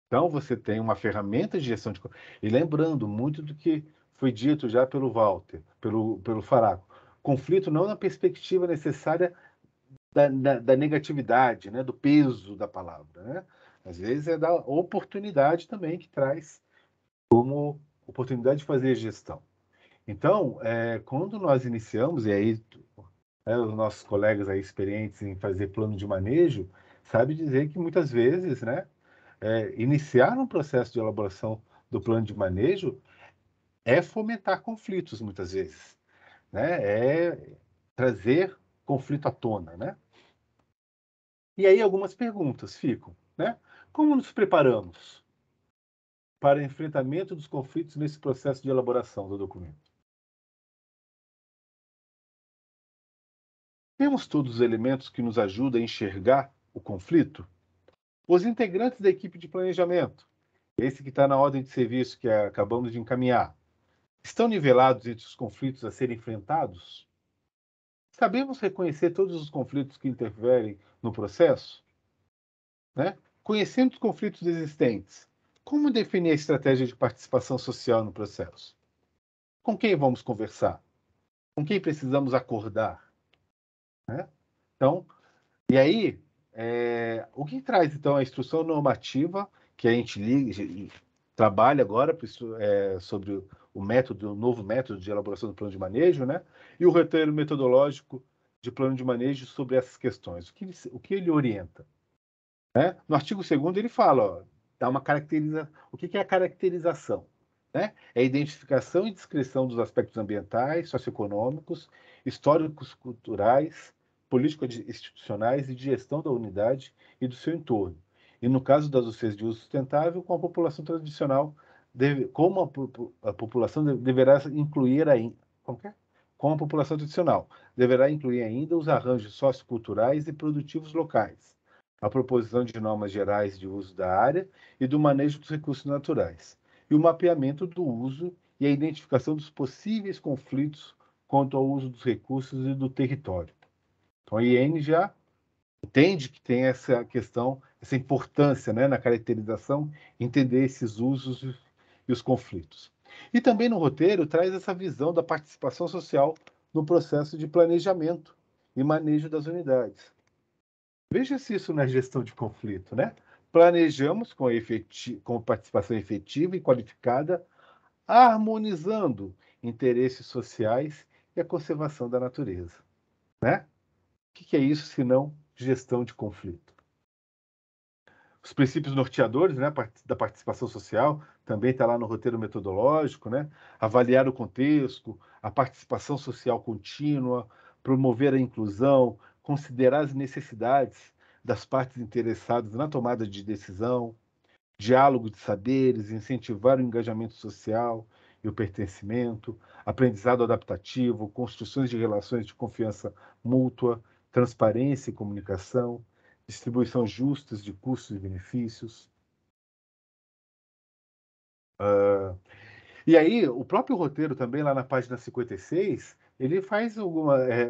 Então, você tem uma ferramenta de gestão de... E lembrando muito do que foi dito já pelo Walter, pelo Faraco. Conflito não na perspectiva necessária da negatividade, né? Do peso da palavra. Né? Às vezes é da oportunidade também que traz como oportunidade de fazer gestão. Então, quando nós iniciamos, e aí os nossos colegas aí experientes em fazer plano de manejo, sabe dizer que muitas vezes, né, iniciar um processo de elaboração do plano de manejo é fomentar conflitos, muitas vezes, né? É trazer conflito à tona, né? E aí algumas perguntas ficam, né? Como nos preparamos para o enfrentamento dos conflitos nesse processo de elaboração do documento? Temos todos os elementos que nos ajudam a enxergar o conflito? Os integrantes da equipe de planejamento, esse que está na ordem de serviço que acabamos de encaminhar, estão nivelados entre os conflitos a serem enfrentados? Sabemos reconhecer todos os conflitos que interferem no processo? Né? Conhecendo os conflitos existentes, como definir a estratégia de participação social no processo? Com quem vamos conversar? Com quem precisamos acordar? Né? Então, e aí, o que traz, então, a instrução normativa, que a gente trabalha agora sobre o novo método de elaboração do plano de manejo, né? E o roteiro metodológico de plano de manejo sobre essas questões. O que ele orienta? Né? No artigo 2º ele fala, ó, dá uma caracterização. O que é a caracterização? Né? É a identificação e descrição dos aspectos ambientais, socioeconômicos, históricos, culturais, políticos institucionais e de gestão da unidade e do seu entorno. E no caso das UCs de uso sustentável, com a população tradicional, como a população deverá incluir ainda, com a população tradicional, deverá incluir ainda os arranjos socioculturais e produtivos locais, a proposição de normas gerais de uso da área e do manejo dos recursos naturais, e o mapeamento do uso e a identificação dos possíveis conflitos quanto ao uso dos recursos e do território. Então, a IN já entende que tem essa questão, essa importância, né, na caracterização, entender esses usos e os conflitos. E também no roteiro traz essa visão da participação social no processo de planejamento e manejo das unidades. Veja se isso não é gestão de conflito, né? Planejamos com participação efetiva e qualificada, harmonizando interesses sociais e a conservação da natureza, né? O que é isso senão gestão de conflito? Os princípios norteadores, né, da participação social também está lá no roteiro metodológico, né? Avaliar o contexto, a participação social contínua, promover a inclusão, considerar as necessidades das partes interessadas na tomada de decisão, diálogo de saberes, incentivar o engajamento social e o pertencimento, aprendizado adaptativo, construções de relações de confiança mútua, transparência e comunicação, distribuição justas de custos e benefícios. E aí, o próprio roteiro também, lá na página 56, ele faz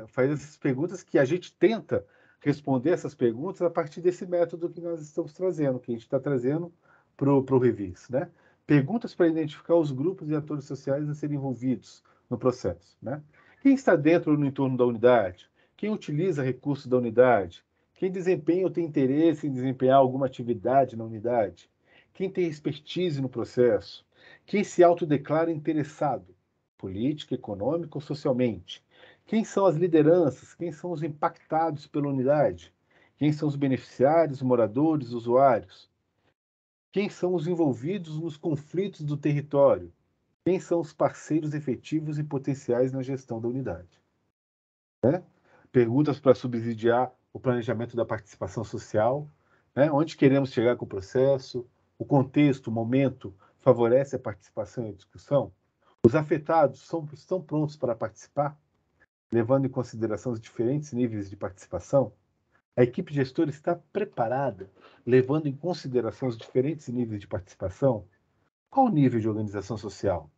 faz essas perguntas que a gente tenta responder essas perguntas a partir desse método que nós estamos trazendo, que a gente está trazendo para o Revis, né? Perguntas para identificar os grupos e atores sociais a serem envolvidos no processo, né? Quem está dentro ou no entorno da unidade? Quem utiliza recursos da unidade? Quem desempenha ou tem interesse em desempenhar alguma atividade na unidade? Quem tem expertise no processo? Quem se autodeclara interessado, política, econômica ou socialmente? Quem são as lideranças? Quem são os impactados pela unidade? Quem são os beneficiários, moradores, usuários? Quem são os envolvidos nos conflitos do território? Quem são os parceiros efetivos e potenciais na gestão da unidade? Né? Perguntas para subsidiar o planejamento da participação social, né? Onde queremos chegar com o processo, o contexto, o momento, favorece a participação e a discussão? Os afetados estão prontos para participar, levando em consideração os diferentes níveis de participação? A equipe gestora está preparada, levando em consideração os diferentes níveis de participação? Qual o nível de organização social?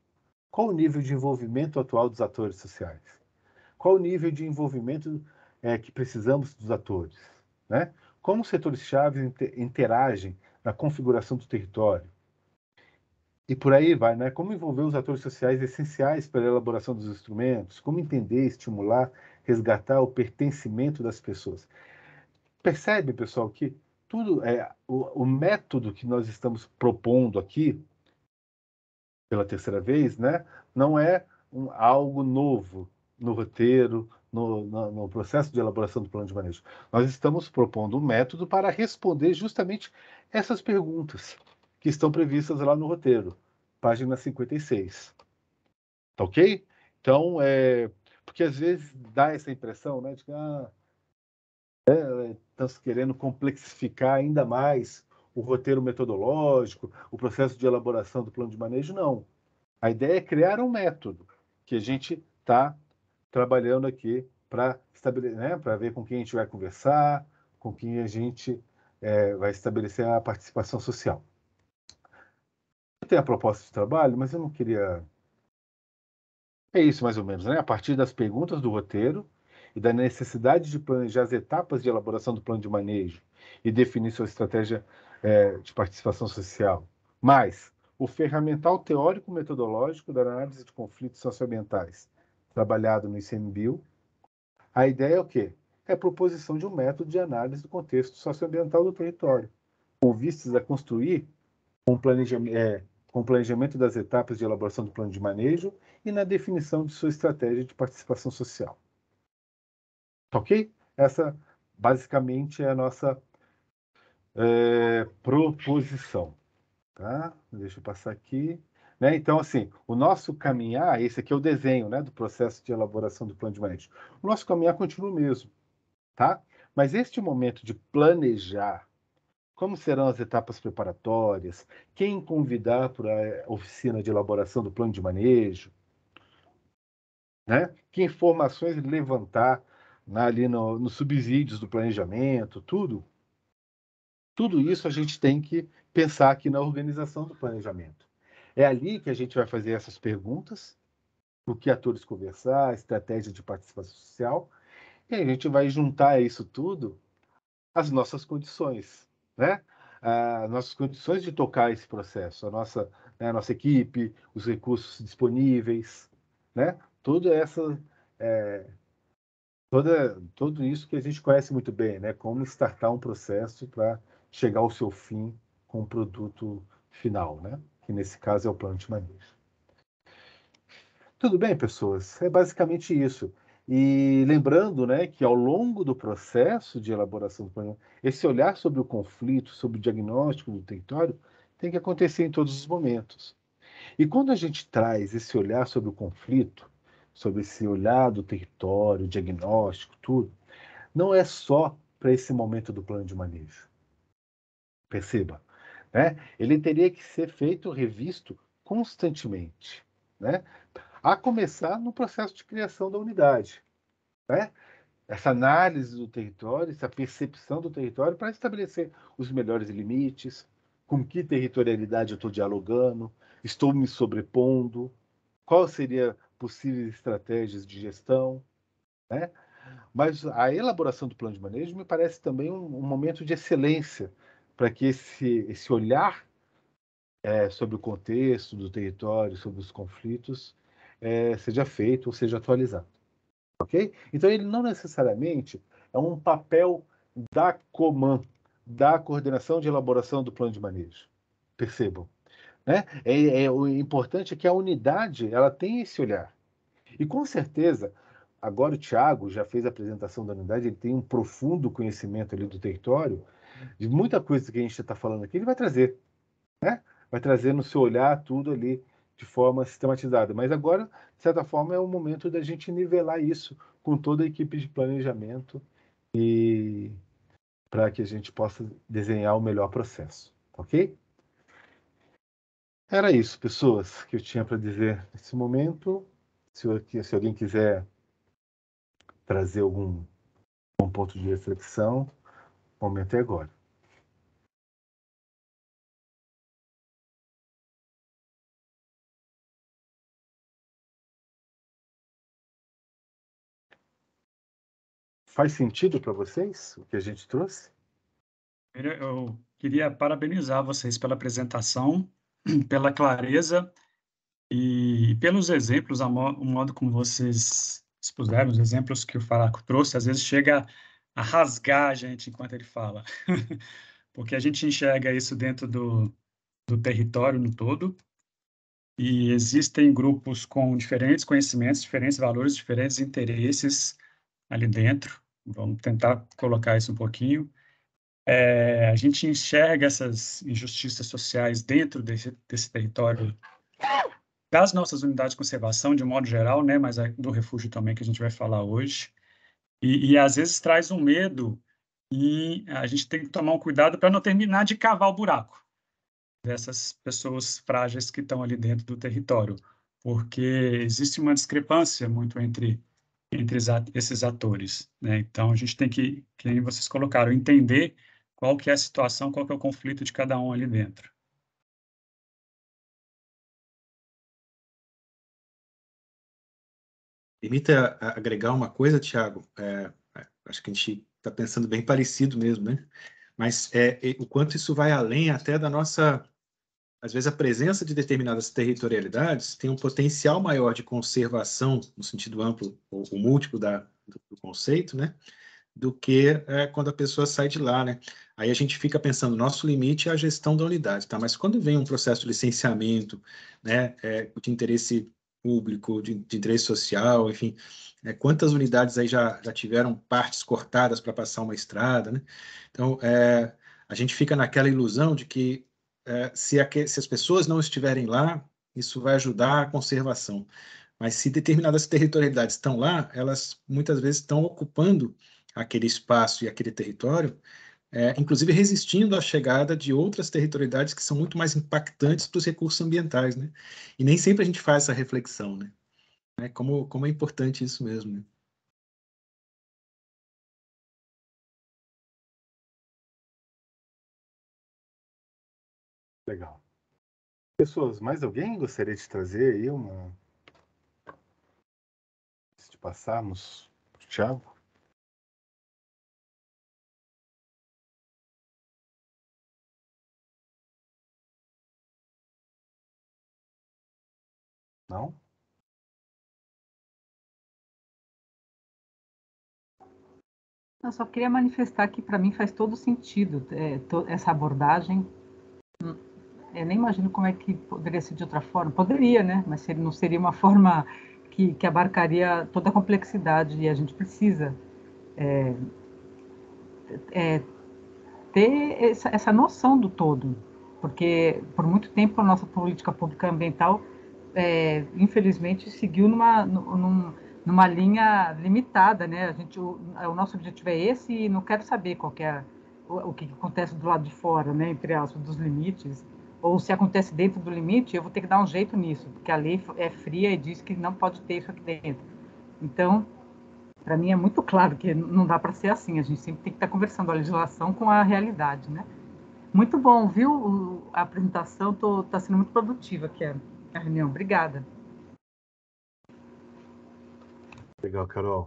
Qual o nível de envolvimento atual dos atores sociais? Qual o nível de envolvimento que precisamos dos atores? Né? Como os setores-chave interagem na configuração do território? E por aí vai, né? Como envolver os atores sociais essenciais para a elaboração dos instrumentos? Como entender, estimular, resgatar o pertencimento das pessoas? Percebe, pessoal, que tudo o método que nós estamos propondo aqui pela terceira vez, né? Não é algo novo no roteiro, no processo de elaboração do plano de manejo. Nós estamos propondo um método para responder justamente essas perguntas que estão previstas lá no roteiro, página 56. Tá ok? Então, porque às vezes dá essa impressão, né, de que estamos querendo complexificar ainda mais o roteiro metodológico, o processo de elaboração do plano de manejo. Não. A ideia é criar um método que a gente está trabalhando aqui para estabelecer, né, para ver com quem a gente vai conversar, com quem a gente vai estabelecer a participação social. Tem a proposta de trabalho, mas eu não queria... É isso mais ou menos, né? A partir das perguntas do roteiro e da necessidade de planejar as etapas de elaboração do plano de manejo e definir sua estratégia de participação social. Mais o ferramental teórico-metodológico da análise de conflitos socioambientais, trabalhado no ICMBio. A ideia é o quê? É a proposição de um método de análise do contexto socioambiental do território, com vistas a construir um planejamento das etapas de elaboração do plano de manejo e na definição de sua estratégia de participação social. Ok? Essa, basicamente, é a nossa proposição. Tá? Deixa eu passar aqui. Né? Então, assim, o nosso caminhar, esse aqui é o desenho, né, do processo de elaboração do plano de manejo. O nosso caminhar continua o mesmo, tá? Mas este momento de planejar como serão as etapas preparatórias, quem convidar para a oficina de elaboração do plano de manejo, né? Que informações levantar ali nos subsídios do planejamento, tudo isso a gente tem que pensar aqui na organização do planejamento. É ali que a gente vai fazer essas perguntas, o que atores conversar, estratégia de participação social, e a gente vai juntar isso tudo às nossas condições, né? As nossas condições de tocar esse processo, a nossa equipe, os recursos disponíveis, né? Tudo isso que a gente conhece muito bem, né? Como startar um processo para chegar ao seu fim com o produto final, né? Que nesse caso é o plano de manejo. Tudo bem, pessoas? É basicamente isso. E lembrando, né, que ao longo do processo de elaboração do plano, esse olhar sobre o conflito, sobre o diagnóstico do território, tem que acontecer em todos os momentos. E quando a gente traz esse olhar sobre o conflito, sobre esse olhar do território, diagnóstico, tudo, não é só para esse momento do plano de manejo. Perceba, né? Ele teria que ser feito, revisto constantemente, né? A começar no processo de criação da unidade, né? Essa análise do território, essa percepção do território para estabelecer os melhores limites, com que territorialidade eu estou dialogando, estou me sobrepondo, qual seria possíveis estratégias de gestão, né? Mas a elaboração do plano de manejo me parece também um momento de excelência para que esse olhar sobre o contexto do território, sobre os conflitos, seja feito ou seja atualizado. Ok? Então, ele não necessariamente é um papel da Coman, da coordenação de elaboração do plano de manejo. Percebam. Né? O importante é que a unidade ela tem esse olhar. E com certeza, agora o Thiago já fez a apresentação da unidade, ele tem um profundo conhecimento ali do território, de muita coisa que a gente está falando aqui, ele vai trazer. Né? Vai trazer no seu olhar tudo ali de forma sistematizada. Mas agora, de certa forma, é o momento da gente nivelar isso com toda a equipe de planejamento e para que a gente possa desenhar o melhor processo, ok? Era isso, pessoas, que eu tinha para dizer nesse momento. Se alguém quiser trazer algum ponto de reflexão, o momento é agora. Faz sentido para vocês o que a gente trouxe? Eu queria parabenizar vocês pela apresentação, pela clareza e pelos exemplos, o modo como vocês expuseram, os exemplos que o Faraco trouxe, às vezes chega a rasgar a gente enquanto ele fala, porque a gente enxerga isso dentro do território no todo, e existem grupos com diferentes conhecimentos, diferentes valores, diferentes interesses ali dentro. Vamos tentar colocar isso um pouquinho. A gente enxerga essas injustiças sociais dentro desse território das nossas unidades de conservação, de modo geral, né, mas do refúgio também, que a gente vai falar hoje. E às vezes traz um medo e a gente tem que tomar um cuidado para não terminar de cavar o buraco dessas pessoas frágeis que estão ali dentro do território, porque existe uma discrepância muito entre esses atores, né? Então, a gente tem que nem vocês colocaram, entender qual que é a situação, qual que é o conflito de cada um ali dentro. Permita agregar uma coisa, Tiago. Acho que a gente está pensando bem parecido mesmo, né? Mas o quanto isso vai além até da nossa... Às vezes, a presença de determinadas territorialidades tem um potencial maior de conservação, no sentido amplo ou múltiplo do conceito, né? Do que quando a pessoa sai de lá, né? Aí a gente fica pensando, nosso limite é a gestão da unidade, tá? Mas quando vem um processo de licenciamento, né, de interesse público, de interesse social, enfim, quantas unidades aí já tiveram partes cortadas para passar uma estrada, né? Então, a gente fica naquela ilusão de que se as pessoas não estiverem lá, isso vai ajudar a conservação. Mas se determinadas territorialidades estão lá, elas muitas vezes estão ocupando aquele espaço e aquele território, inclusive resistindo à chegada de outras territorialidades que são muito mais impactantes para os recursos ambientais, né? E nem sempre a gente faz essa reflexão, né? Como é importante isso mesmo, né? Legal. Pessoas, mais alguém gostaria de trazer aí antes de passarmos para o Thiago? Não? Eu só queria manifestar que, para mim, faz todo sentido essa abordagem. Eu nem imagino como é que poderia ser de outra forma. Poderia, né? Mas não seria uma forma que abarcaria toda a complexidade. E a gente precisa ter essa noção do todo. Porque, por muito tempo, a nossa política pública ambiental, infelizmente, seguiu numa linha limitada, né? O nosso objetivo é esse e não quero saber qual que é o que acontece do lado de fora, né? Entre aspas, dos limites. Ou se acontece dentro do limite, eu vou ter que dar um jeito nisso, porque a lei é fria e diz que não pode ter isso aqui dentro. Então, para mim é muito claro que não dá para ser assim. A gente sempre tem que estar conversando a legislação com a realidade, né? Muito bom, viu? A apresentação está sendo muito produtiva aqui a reunião. Obrigada. Legal, Carol.